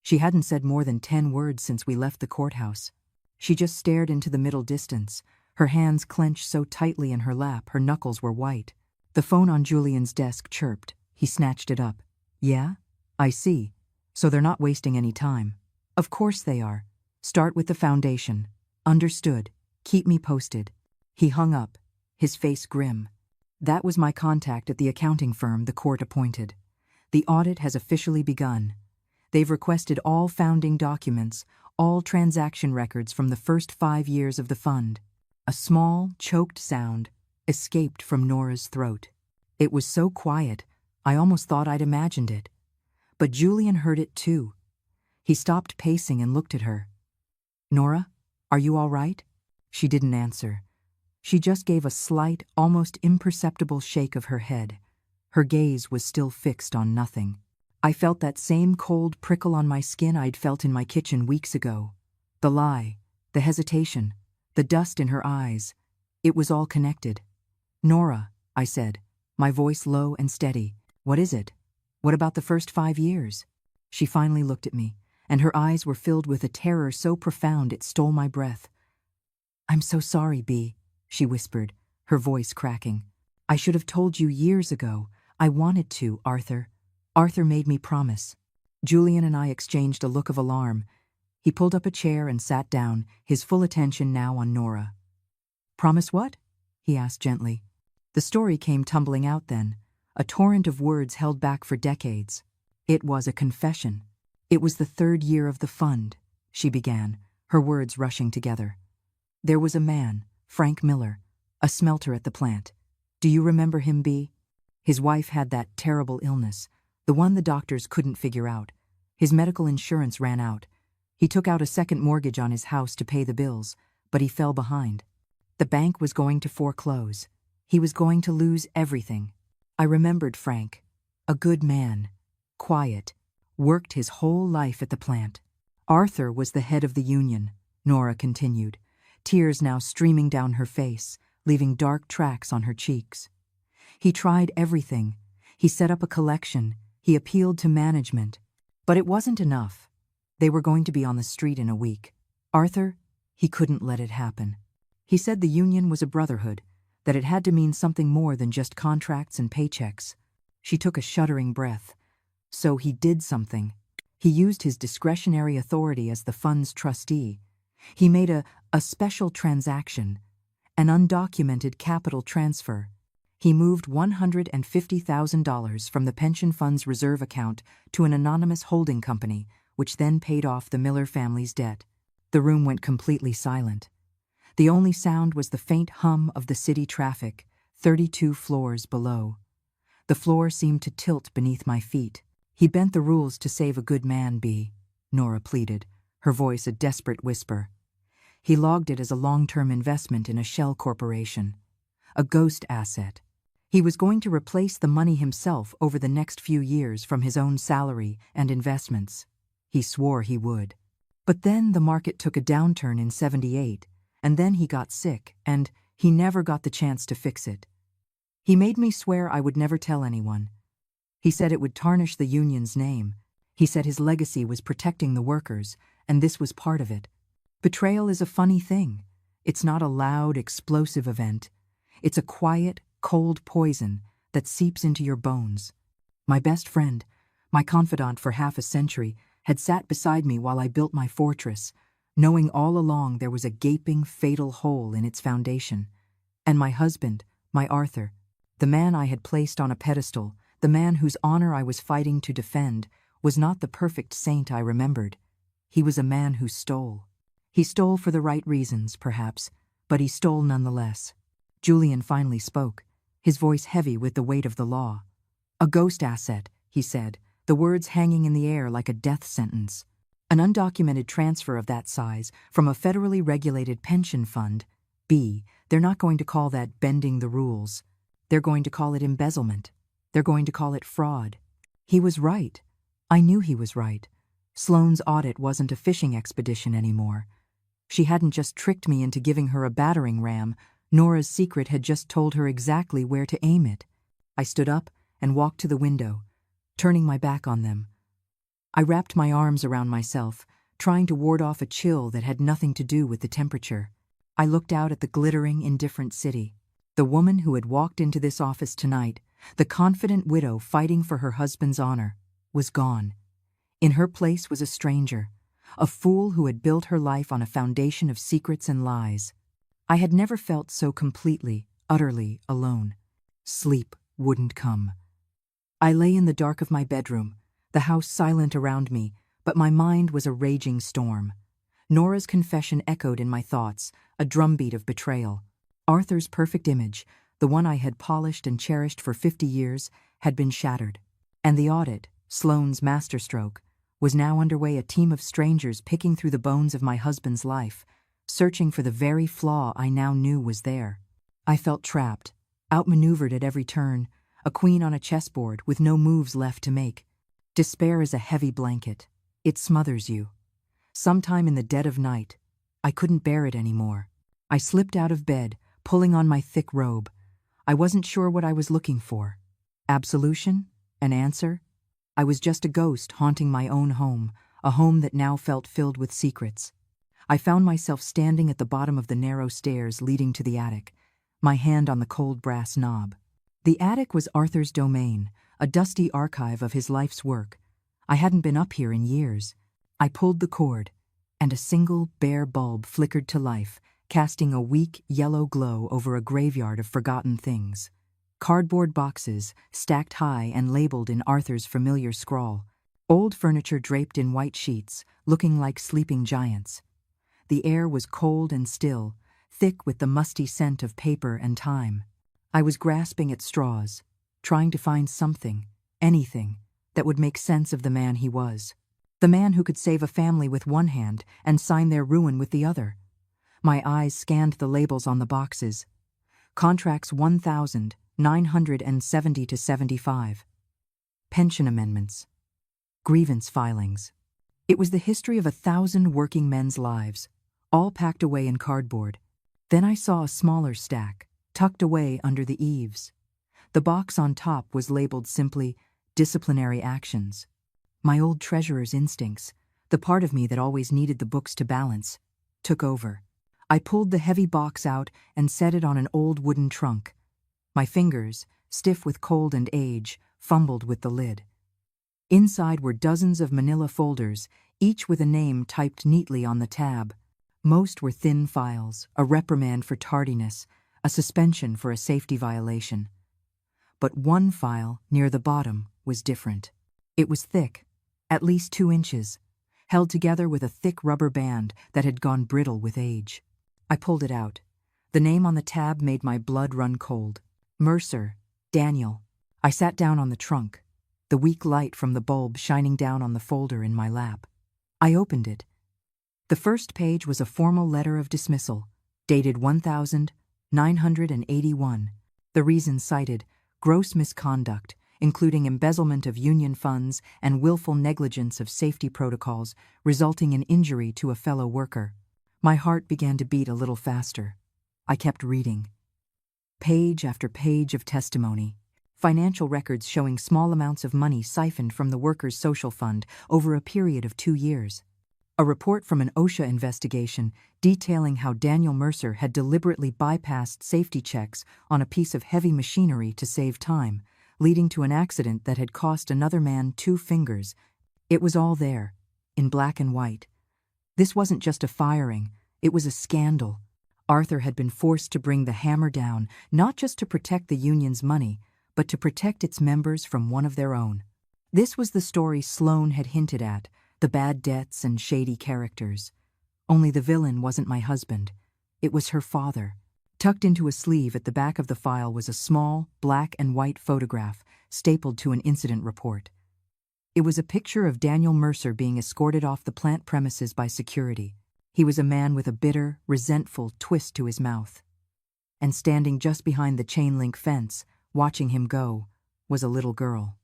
She hadn't said more than 10 words since we left the courthouse. She just stared into the middle distance, her hands clenched so tightly in her lap her knuckles were white. The phone on Julian's desk chirped. He snatched it up. "Yeah? I see. So they're not wasting any time." "Of course they are. Start with the foundation." "Understood. Keep me posted." He hung up, his face grim. That was my contact at the accounting firm the court appointed. The audit has officially begun. They've requested all founding documents, all transaction records from the first 5 years of the fund. A small, choked sound escaped from Nora's throat. It was so quiet, I almost thought I'd imagined it. But Julian heard it too. He stopped pacing and looked at her. "Nora, are you all right?" She didn't answer. She just gave a slight, almost imperceptible shake of her head. Her gaze was still fixed on nothing. I felt that same cold prickle on my skin I'd felt in my kitchen weeks ago. The lie, the hesitation, the dust in her eyes. It was all connected. "Nora," I said, my voice low and steady. "What is it? What about the first 5 years?" She finally looked at me, and her eyes were filled with a terror so profound it stole my breath. "I'm so sorry, B," she whispered, her voice cracking. "I should have told you years ago. I wanted to, Arthur. Arthur made me promise." Julian and I exchanged a look of alarm. He pulled up a chair and sat down, his full attention now on Nora. "Promise what?" he asked gently. The story came tumbling out then, a torrent of words held back for decades. It was a confession. "It was the 3rd year of the fund," she began, her words rushing together. "There was a man, Frank Miller, a smelter at the plant. Do you remember him, B? His wife had that terrible illness, the one the doctors couldn't figure out. His medical insurance ran out. He took out a second mortgage on his house to pay the bills, but he fell behind. The bank was going to foreclose. He was going to lose everything. I remembered Frank, a good man, quiet, worked his whole life at the plant. Arthur was the head of the union," Nora continued, tears now streaming down her face, leaving dark tracks on her cheeks. "He tried everything. He set up a collection. He appealed to management. But it wasn't enough. They were going to be on the street in a week. Arthur, he couldn't let it happen. He said the union was a brotherhood, that it had to mean something more than just contracts and paychecks." She took a shuddering breath. "So he did something. He used his discretionary authority as the fund's trustee. He made a special transaction, an undocumented capital transfer. He moved $150,000 from the pension fund's reserve account to an anonymous holding company, which then paid off the Miller family's debt." The room went completely silent. The only sound was the faint hum of the city traffic, 32 floors below. The floor seemed to tilt beneath my feet. "He bent the rules to save a good man, B," Nora pleaded, her voice a desperate whisper. "He logged it as a long-term investment in a shell corporation, a ghost asset. He was going to replace the money himself over the next few years from his own salary and investments. He swore he would. But then the market took a downturn in '78, and then he got sick, and he never got the chance to fix it. He made me swear I would never tell anyone. He said it would tarnish the union's name. He said his legacy was protecting the workers, and this was part of it. Betrayal is a funny thing. It's not a loud, explosive event. It's a quiet, cold poison that seeps into your bones. My best friend, my confidant for half a century, had sat beside me while I built my fortress, knowing all along there was a gaping, fatal hole in its foundation. And my husband, my Arthur, the man I had placed on a pedestal, the man whose honor I was fighting to defend, was not the perfect saint I remembered. He was a man who stole. He stole for the right reasons, perhaps, but he stole nonetheless. Julian finally spoke, his voice heavy with the weight of the law. "A ghost asset," he said, the words hanging in the air like a death sentence. "An undocumented transfer of that size from a federally regulated pension fund. They're not going to call that bending the rules. They're going to call it embezzlement. They're going to call it fraud." He was right. I knew he was right. Sloane's audit wasn't a fishing expedition anymore. She hadn't just tricked me into giving her a battering ram. Nora's secret had just told her exactly where to aim it. I stood up and walked to the window, turning my back on them. I wrapped my arms around myself, trying to ward off a chill that had nothing to do with the temperature. I looked out at the glittering, indifferent city. The woman who had walked into this office tonight, the confident widow fighting for her husband's honor, was gone. In her place was a stranger, a fool who had built her life on a foundation of secrets and lies. I had never felt so completely, utterly alone. Sleep wouldn't come. I lay in the dark of my bedroom, the house silent around me, but my mind was a raging storm. Nora's confession echoed in my thoughts, a drumbeat of betrayal. Arthur's perfect image, the one I had polished and cherished for 50 years, had been shattered. And the audit, Sloane's masterstroke, was now underway, a team of strangers picking through the bones of my husband's life, searching for the very flaw I now knew was there. I felt trapped, outmaneuvered at every turn, a queen on a chessboard with no moves left to make. Despair is a heavy blanket. It smothers you. Sometime in the dead of night, I couldn't bear it anymore. I slipped out of bed, pulling on my thick robe. I wasn't sure what I was looking for. Absolution? An answer? I was just a ghost haunting my own home, a home that now felt filled with secrets. I found myself standing at the bottom of the narrow stairs leading to the attic, my hand on the cold brass knob. The attic was Arthur's domain, a dusty archive of his life's work. I hadn't been up here in years. I pulled the cord, and a single, bare bulb flickered to life, casting a weak, yellow glow over a graveyard of forgotten things. Cardboard boxes, stacked high and labeled in Arthur's familiar scrawl. Old furniture draped in white sheets, looking like sleeping giants. The air was cold and still, thick with the musty scent of paper and time. I was grasping at straws, trying to find something, anything, that would make sense of the man he was. The man who could save a family with one hand and sign their ruin with the other. My eyes scanned the labels on the boxes. Contracts 1,970 to 75. Pension amendments. Grievance filings. It was the history of 1,000 working men's lives, all packed away in cardboard. Then I saw a smaller stack, tucked away under the eaves. The box on top was labeled simply, disciplinary actions. My old treasurer's instincts, the part of me that always needed the books to balance, took over. I pulled the heavy box out and set it on an old wooden trunk. My fingers, stiff with cold and age, fumbled with the lid. Inside were dozens of manila folders, each with a name typed neatly on the tab. Most were thin files, a reprimand for tardiness, a suspension for a safety violation. But one file, near the bottom, was different. It was thick, at least 2 inches, held together with a thick rubber band that had gone brittle with age. I pulled it out. The name on the tab made my blood run cold. Mercer, Daniel. I sat down on the trunk, the weak light from the bulb shining down on the folder in my lap. I opened it. The first page was a formal letter of dismissal, dated 1,981. The reasons cited: gross misconduct, including embezzlement of union funds and willful negligence of safety protocols, resulting in injury to a fellow worker. My heart began to beat a little faster. I kept reading. Page after page of testimony. Financial records showing small amounts of money siphoned from the workers' social fund over a period of 2 years. A report from an OSHA investigation detailing how Daniel Mercer had deliberately bypassed safety checks on a piece of heavy machinery to save time, leading to an accident that had cost another man 2 fingers. It was all there, in black and white. This wasn't just a firing, it was a scandal. Arthur had been forced to bring the hammer down, not just to protect the union's money, but to protect its members from one of their own. This was the story Sloane had hinted at, the bad debts and shady characters. Only the villain wasn't my husband. It was her father. Tucked into a sleeve at the back of the file was a small, black and white photograph, stapled to an incident report. It was a picture of Daniel Mercer being escorted off the plant premises by security. He was a man with a bitter, resentful twist to his mouth. And standing just behind the chain-link fence, watching him go, was a little girl.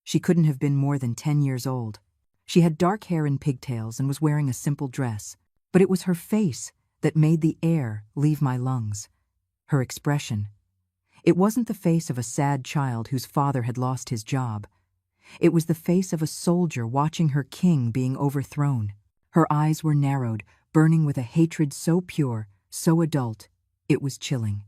She couldn't have been more than 10 years old. She had dark hair and pigtails and was wearing a simple dress, but it was her face that made the air leave my lungs. Her expression. It wasn't the face of a sad child whose father had lost his job. It was the face of a soldier watching her king being overthrown. Her eyes were narrowed, burning with a hatred so pure, so adult, it was chilling.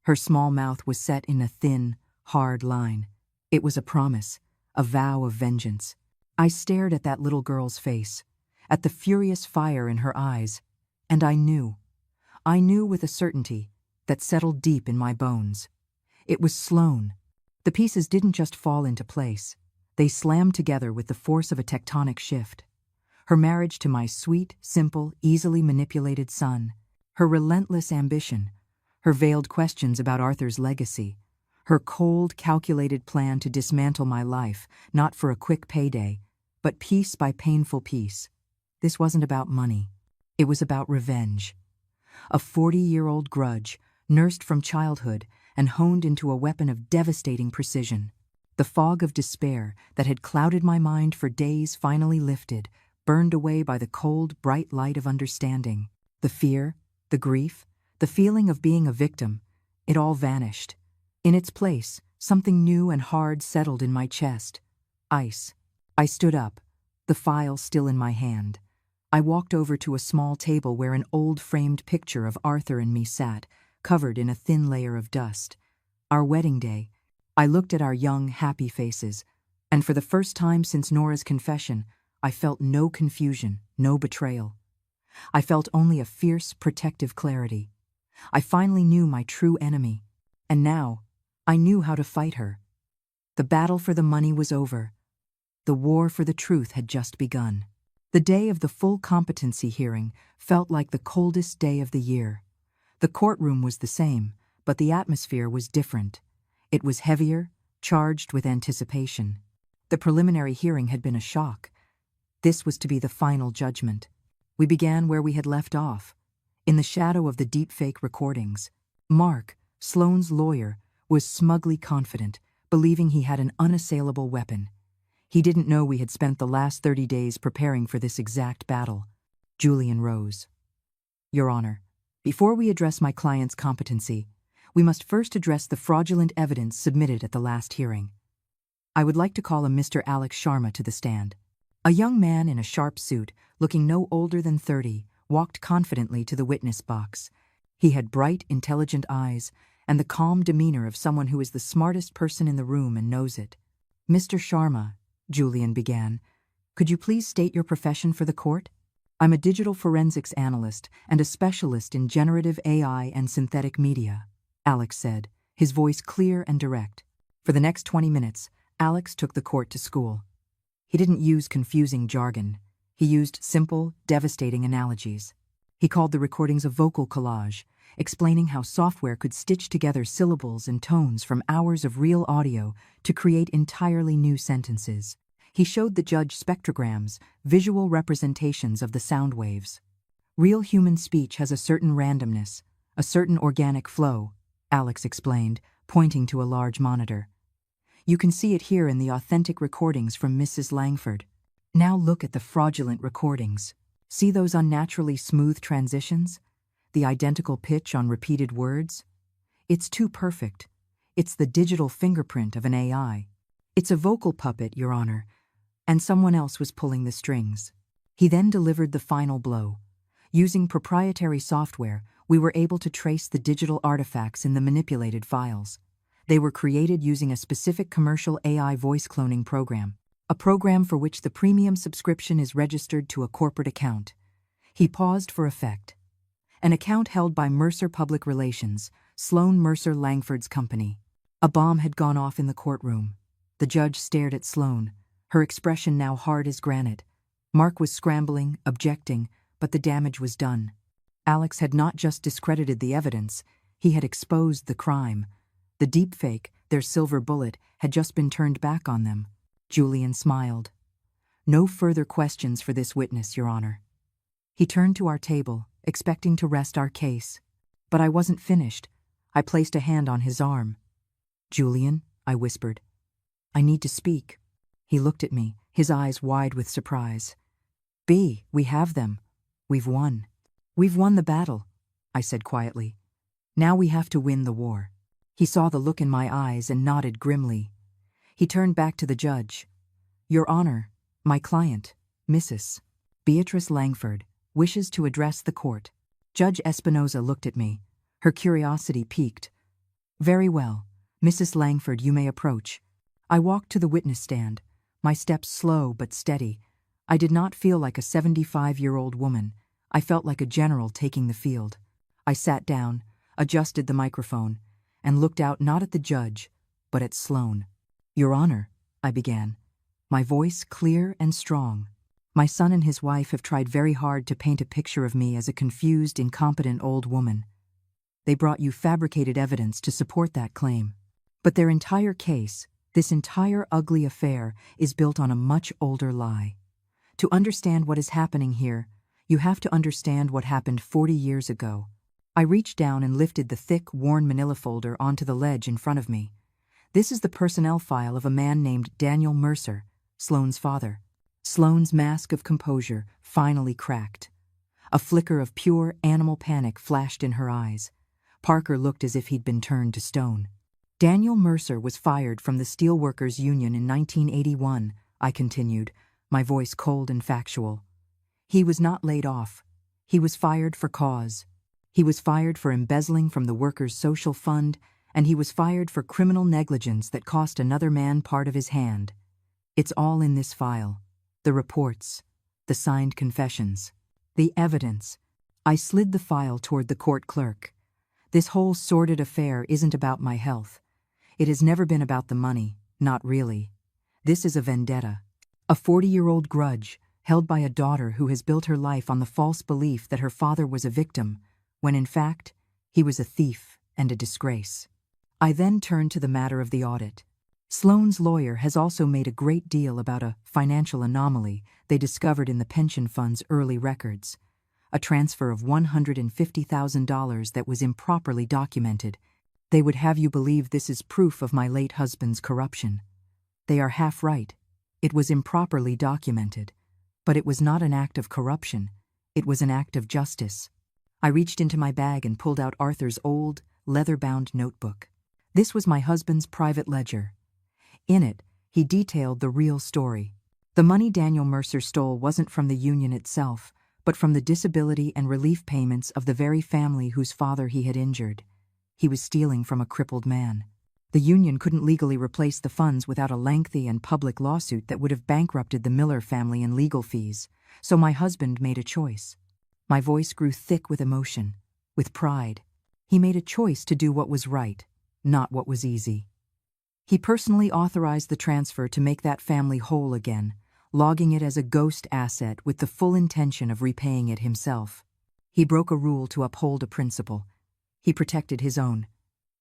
Her small mouth was set in a thin, hard line. It was a promise, a vow of vengeance. I stared at that little girl's face, at the furious fire in her eyes, and I knew with a certainty that settled deep in my bones. It was Sloane. The pieces didn't just fall into place. They slammed together with the force of a tectonic shift. Her marriage to my sweet, simple, easily manipulated son, her relentless ambition, her veiled questions about Arthur's legacy, her cold, calculated plan to dismantle my life, not for a quick payday, but piece by painful piece. This wasn't about money. It was about revenge. A 40-year-old grudge, nursed from childhood and honed into a weapon of devastating precision. The fog of despair that had clouded my mind for days finally lifted, burned away by the cold, bright light of understanding. The fear, the grief, the feeling of being a victim, it all vanished. In its place, something new and hard settled in my chest. Ice. I stood up, the file still in my hand. I walked over to a small table where an old framed picture of Arthur and me sat, covered in a thin layer of dust. Our wedding day. I looked at our young, happy faces, and for the first time since Nora's confession, I felt no confusion, no betrayal. I felt only a fierce, protective clarity. I finally knew my true enemy, and now I knew how to fight her. The battle for the money was over. The war for the truth had just begun. The day of the full competency hearing felt like the coldest day of the year. The courtroom was the same, but the atmosphere was different. It was heavier, charged with anticipation. The preliminary hearing had been a shock. This was to be the final judgment. We began where we had left off, in the shadow of the deepfake recordings. Mark, Sloane's lawyer, was smugly confident, believing he had an unassailable weapon. He didn't know we had spent the last 30 days preparing for this exact battle. Julian rose. Your Honor, before we address my client's competency, we must first address the fraudulent evidence submitted at the last hearing. I would like to call a Mr. Alex Sharma to the stand. A young man in a sharp suit, looking no older than 30, walked confidently to the witness box. He had bright, intelligent eyes and the calm demeanor of someone who is the smartest person in the room and knows it. Mr. Sharma, Julian began, could you please state your profession for the court? I'm a digital forensics analyst and a specialist in generative AI and synthetic media, Alex said, his voice clear and direct. For the next 20 minutes, Alex took the court to school. He didn't use confusing jargon. He used simple, devastating analogies. He called the recordings a vocal collage, explaining how software could stitch together syllables and tones from hours of real audio to create entirely new sentences. He showed the judge spectrograms, visual representations of the sound waves. Real human speech has a certain randomness, a certain organic flow, Alex explained, pointing to a large monitor. You can see it here in the authentic recordings from Mrs. Langford. Now look at the fraudulent recordings. See those unnaturally smooth transitions? The identical pitch on repeated words? It's too perfect. It's the digital fingerprint of an AI. It's a vocal puppet, Your Honor, and someone else was pulling the strings. He then delivered the final blow. Using proprietary software, we were able to trace the digital artifacts in the manipulated files. They were created using a specific commercial AI voice cloning program, a program for which the premium subscription is registered to a corporate account. He paused for effect. An account held by Mercer Public Relations, Sloan Mercer Langford's company. A bomb had gone off in the courtroom. The judge stared at Sloan, her expression now hard as granite. Mark was scrambling, objecting, but the damage was done. Alex had not just discredited the evidence, he had exposed the crime. The deepfake, their silver bullet, had just been turned back on them. Julian smiled. No further questions for this witness, Your Honor. He turned to our table, expecting to rest our case. But I wasn't finished. I placed a hand on his arm. Julian, I whispered. I need to speak. He looked at me, his eyes wide with surprise. B, we have them. We've won. We've won the battle, I said quietly. Now we have to win the war. He saw the look in my eyes and nodded grimly. He turned back to the judge. Your Honor, my client, Mrs. Beatrice Langford, wishes to address the court. Judge Espinoza looked at me. Her curiosity piqued. Very well, Mrs. Langford, you may approach. I walked to the witness stand, my steps slow but steady. I did not feel like a 75-year-old woman. I felt like a general taking the field. I sat down, adjusted the microphone, and looked out not at the judge, but at Sloan. Your Honor, I began, my voice clear and strong. My son and his wife have tried very hard to paint a picture of me as a confused, incompetent old woman. They brought you fabricated evidence to support that claim. But their entire case, this entire ugly affair, is built on a much older lie. To understand what is happening here, you have to understand what happened 40 years ago. I reached down and lifted the thick, worn manila folder onto the ledge in front of me. This is the personnel file of a man named Daniel Mercer, Sloan's father. Sloan's mask of composure finally cracked. A flicker of pure animal panic flashed in her eyes. Parker looked as if he'd been turned to stone. Daniel Mercer was fired from the Steelworkers Union in 1981, I continued, my voice cold and factual. He was not laid off. He was fired for cause. He was fired for embezzling from the workers' social fund, and he was fired for criminal negligence that cost another man part of his hand. It's all in this file. The reports, the signed confessions, the evidence. I slid the file toward the court clerk. This whole sordid affair isn't about my health. It has never been about the money, not really. This is a vendetta, a 40-year-old grudge held by a daughter who has built her life on the false belief that her father was a victim, when in fact, he was a thief and a disgrace. I then turned to the matter of the audit. Sloan's lawyer has also made a great deal about a financial anomaly they discovered in the pension fund's early records, a transfer of $150,000 that was improperly documented. They would have you believe this is proof of my late husband's corruption. They are half right. It was improperly documented. But it was not an act of corruption. It was an act of justice. I reached into my bag and pulled out Arthur's old, leather-bound notebook. This was my husband's private ledger. In it, he detailed the real story. The money Daniel Mercer stole wasn't from the union itself, but from the disability and relief payments of the very family whose father he had injured. He was stealing from a crippled man. The union couldn't legally replace the funds without a lengthy and public lawsuit that would have bankrupted the Miller family in legal fees, so my husband made a choice. My voice grew thick with emotion, with pride. He made a choice to do what was right, not what was easy. He personally authorized the transfer to make that family whole again, logging it as a ghost asset with the full intention of repaying it himself. He broke a rule to uphold a principle. He protected his own.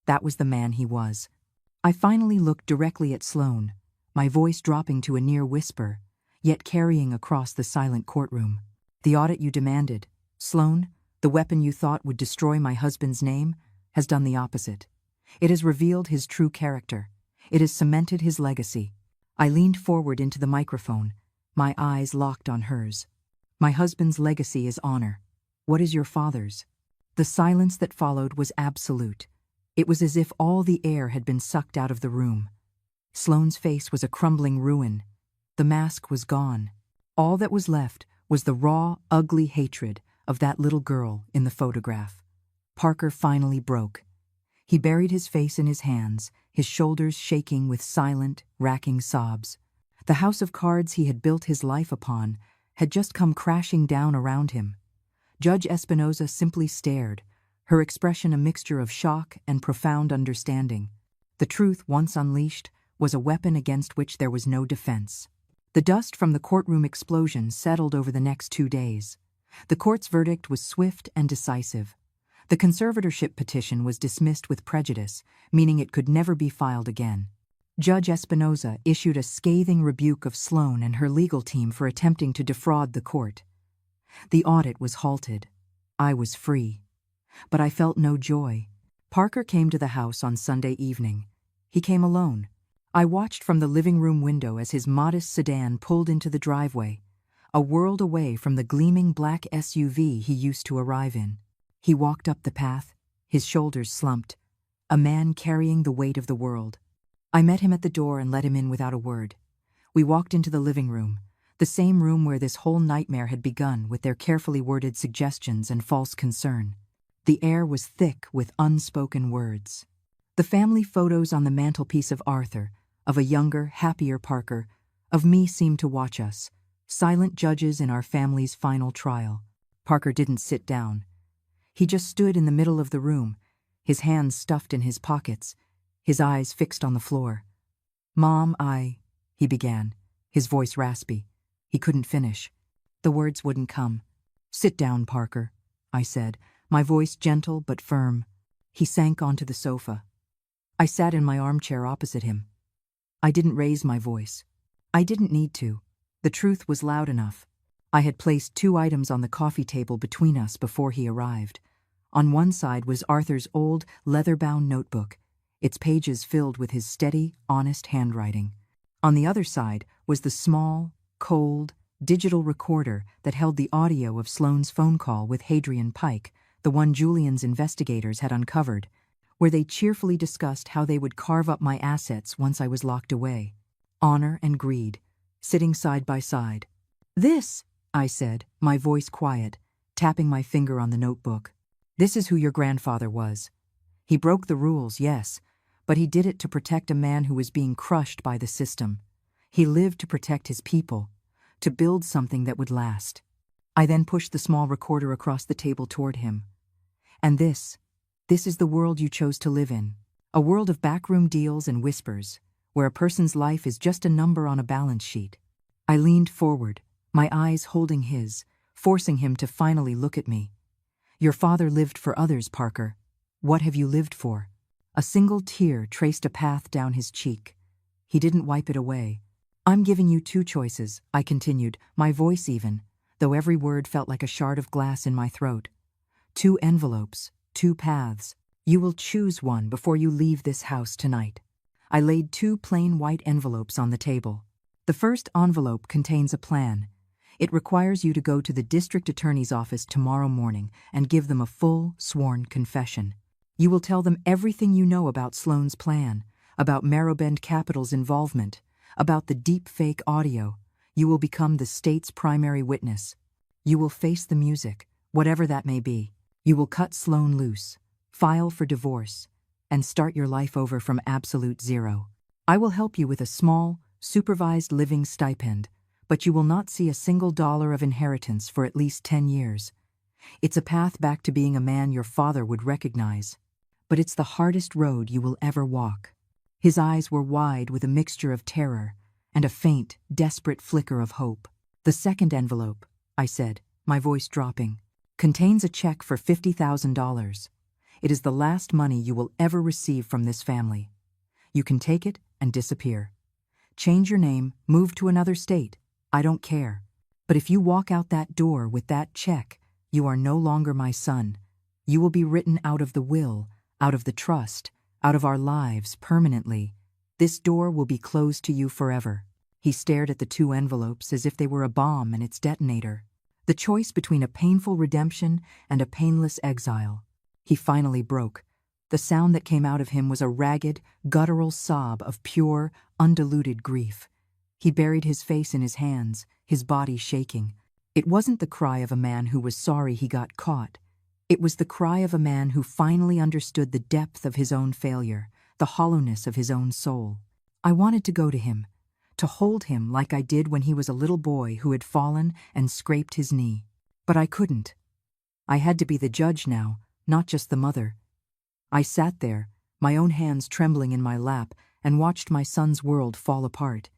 That was the man he was. I finally looked directly at Sloan, my voice dropping to a near whisper, yet carrying across the silent courtroom. The audit you demanded, Sloan, the weapon you thought would destroy my husband's name, has done the opposite. It has revealed his true character. It has cemented his legacy. I leaned forward into the microphone, my eyes locked on hers. My husband's legacy is honor. What is your father's? The silence that followed was absolute. It was as if all the air had been sucked out of the room. Sloane's face was a crumbling ruin. The mask was gone. All that was left was the raw, ugly hatred of that little girl in the photograph. Parker finally broke. He buried his face in his hands, his shoulders shaking with silent, racking sobs. The house of cards he had built his life upon had just come crashing down around him. Judge Espinoza simply stared, her expression a mixture of shock and profound understanding. The truth, once unleashed, was a weapon against which there was no defense. The dust from the courtroom explosion settled over the next 2 days. The court's verdict was swift and decisive. The conservatorship petition was dismissed with prejudice, meaning it could never be filed again. Judge Espinoza issued a scathing rebuke of Sloane and her legal team for attempting to defraud the court. The audit was halted. I was free. But I felt no joy. Parker came to the house on Sunday evening. He came alone. I watched from the living room window as his modest sedan pulled into the driveway, a world away from the gleaming black SUV he used to arrive in. He walked up the path, his shoulders slumped, a man carrying the weight of the world. I met him at the door and let him in without a word. We walked into the living room, the same room where this whole nightmare had begun with their carefully worded suggestions and false concern. The air was thick with unspoken words. The family photos on the mantelpiece of Arthur, of a younger, happier Parker, of me seemed to watch us, silent judges in our family's final trial. Parker didn't sit down. He just stood in the middle of the room, his hands stuffed in his pockets, his eyes fixed on the floor. "Mom, he began, his voice raspy. He couldn't finish. The words wouldn't come. "Sit down, Parker," I said, my voice gentle but firm. He sank onto the sofa. I sat in my armchair opposite him. I didn't raise my voice. I didn't need to. The truth was loud enough. I had placed 2 items on the coffee table between us before he arrived. On one side was Arthur's old, leather-bound notebook, its pages filled with his steady, honest handwriting. On the other side was the small, cold, digital recorder that held the audio of Sloane's phone call with Hadrian Pike, the one Julian's investigators had uncovered, where they cheerfully discussed how they would carve up my assets once I was locked away. Honor and greed, sitting side by side. "This," I said, my voice quiet, tapping my finger on the notebook. "This is who your grandfather was. He broke the rules, yes, but he did it to protect a man who was being crushed by the system. He lived to protect his people, to build something that would last." I then pushed the small recorder across the table toward him. "And this is the world you chose to live in. A world of backroom deals and whispers, where a person's life is just a number on a balance sheet." I leaned forward, my eyes holding his, forcing him to finally look at me. "Your father lived for others, Parker. What have you lived for?" A single tear traced a path down his cheek. He didn't wipe it away. "I'm giving you 2 choices," I continued, my voice even, though every word felt like a shard of glass in my throat. "2 envelopes, 2 paths. You will choose one before you leave this house tonight." I laid 2 plain white envelopes on the table. The first envelope contains a plan. It requires you to go to the district attorney's office tomorrow morning and give them a full, sworn confession. You will tell them everything you know about Sloane's plan, about Marrowbend Capital's involvement, about the deep fake audio. You will become the state's primary witness. You will face the music, whatever that may be. You will cut Sloane loose, file for divorce, and start your life over from absolute zero. I will help you with a small, supervised living stipend, but you will not see a single dollar of inheritance for at least 10 years. It's a path back to being a man your father would recognize, but it's the hardest road you will ever walk. His eyes were wide with a mixture of terror and a faint, desperate flicker of hope. "The second envelope," I said, my voice dropping, "contains a check for $50,000. It is the last money you will ever receive from this family. You can take it and disappear. Change your name, move to another state. I don't care. But if you walk out that door with that check, you are no longer my son. You will be written out of the will, out of the trust, out of our lives permanently. This door will be closed to you forever." He stared at the 2 envelopes as if they were a bomb and its detonator. The choice between a painful redemption and a painless exile. He finally broke. The sound that came out of him was a ragged, guttural sob of pure, undiluted grief. He buried his face in his hands, his body shaking. It wasn't the cry of a man who was sorry he got caught. It was the cry of a man who finally understood the depth of his own failure, the hollowness of his own soul. I wanted to go to him, to hold him like I did when he was a little boy who had fallen and scraped his knee. But I couldn't. I had to be the judge now, not just the mother. I sat there, my own hands trembling in my lap, and watched my son's world fall apart.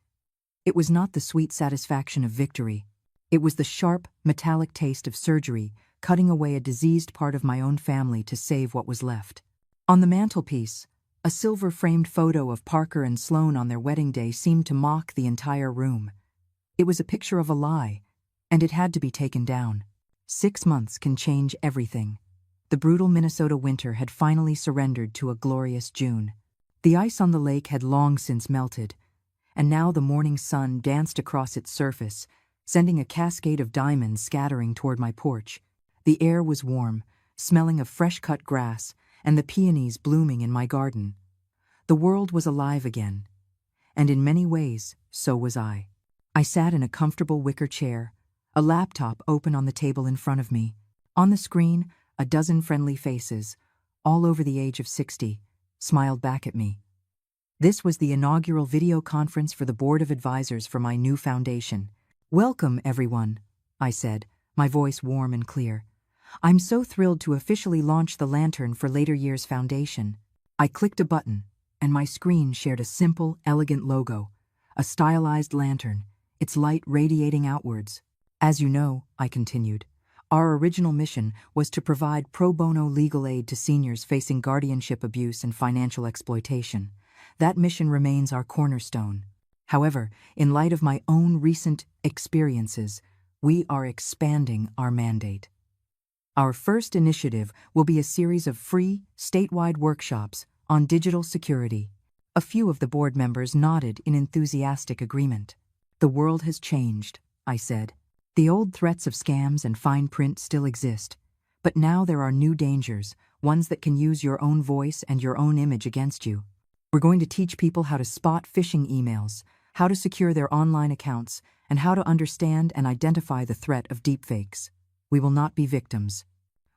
It was not the sweet satisfaction of victory. It was the sharp, metallic taste of surgery, cutting away a diseased part of my own family to save what was left. On the mantelpiece, a silver-framed photo of Parker and Sloane on their wedding day seemed to mock the entire room. It was a picture of a lie, and it had to be taken down. 6 months can change everything. The brutal Minnesota winter had finally surrendered to a glorious June. The ice on the lake had long since melted, and now the morning sun danced across its surface, sending a cascade of diamonds scattering toward my porch. The air was warm, smelling of fresh-cut grass, and the peonies blooming in my garden. The world was alive again, and in many ways, so was I. I sat in a comfortable wicker chair, a laptop open on the table in front of me. On the screen, a dozen friendly faces, all over the age of 60, smiled back at me. This was the inaugural video conference for the board of advisors for my new foundation. "Welcome, everyone," I said, my voice warm and clear. "I'm so thrilled to officially launch the Lantern for Later Years Foundation." I clicked a button, and my screen shared a simple, elegant logo, a stylized lantern, its light radiating outwards. "As you know," I continued, "our original mission was to provide pro bono legal aid to seniors facing guardianship abuse and financial exploitation. That mission remains our cornerstone. However, in light of my own recent experiences, we are expanding our mandate. Our first initiative will be a series of free, statewide workshops on digital security." A few of the board members nodded in enthusiastic agreement. "The world has changed," I said. "The old threats of scams and fine print still exist, but now there are new dangers, ones that can use your own voice and your own image against you. We're going to teach people how to spot phishing emails, how to secure their online accounts, and how to understand and identify the threat of deepfakes. We will not be victims.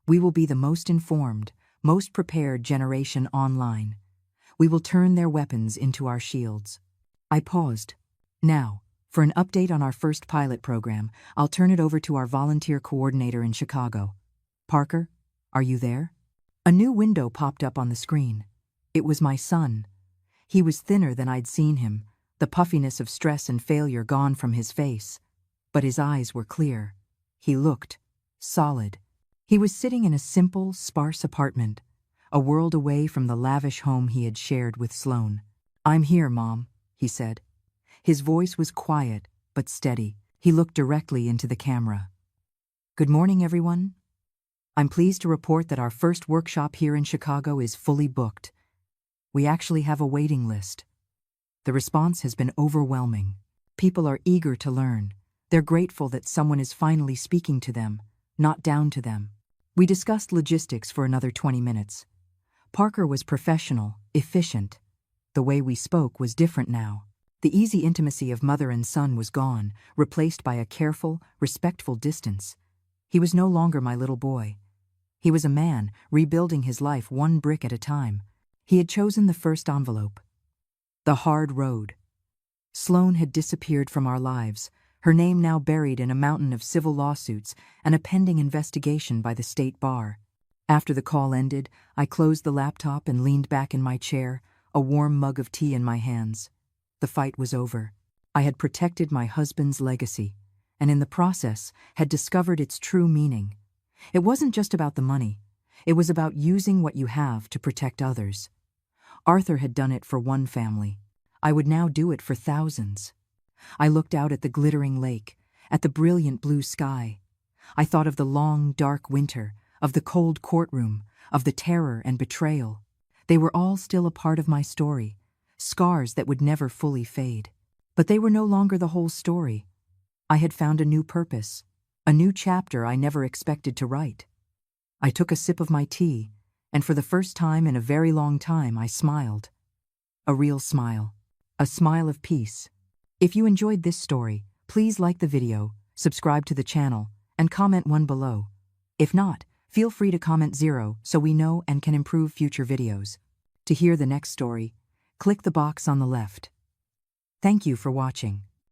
We will be the most informed, most prepared generation online. We will turn their weapons into our shields." I paused. "Now, for an update on our first pilot program, I'll turn it over to our volunteer coordinator in Chicago. Parker, are you there?" A new window popped up on the screen. It was my son. He was thinner than I'd seen him, the puffiness of stress and failure gone from his face. But his eyes were clear. He looked solid. He was sitting in a simple, sparse apartment, a world away from the lavish home he had shared with Sloane. "I'm here, Mom," he said. His voice was quiet, but steady. He looked directly into the camera. "Good morning, everyone. I'm pleased to report that our first workshop here in Chicago is fully booked. We actually have a waiting list. The response has been overwhelming. People are eager to learn. They're grateful that someone is finally speaking to them, not down to them." We discussed logistics for another 20 minutes. Parker was professional, efficient. The way we spoke was different now. The easy intimacy of mother and son was gone, replaced by a careful, respectful distance. He was no longer my little boy. He was a man, rebuilding his life one brick at a time. He had chosen the first envelope. The hard road. Sloane had disappeared from our lives, her name now buried in a mountain of civil lawsuits and a pending investigation by the state bar. After the call ended, I closed the laptop and leaned back in my chair, a warm mug of tea in my hands. The fight was over. I had protected my husband's legacy, and in the process had discovered its true meaning. It wasn't just about the money. It was about using what you have to protect others. Arthur had done it for one family. I would now do it for thousands. I looked out at the glittering lake, at the brilliant blue sky. I thought of the long, dark winter, of the cold courtroom, of the terror and betrayal. They were all still a part of my story, scars that would never fully fade. But they were no longer the whole story. I had found a new purpose, a new chapter I never expected to write. I took a sip of my tea, and for the first time in a very long time I smiled. A real smile. A smile of peace. If you enjoyed this story, please like the video, subscribe to the channel, and comment 1 below. If not, feel free to comment 0 so we know and can improve future videos. To hear the next story, click the box on the left. Thank you for watching.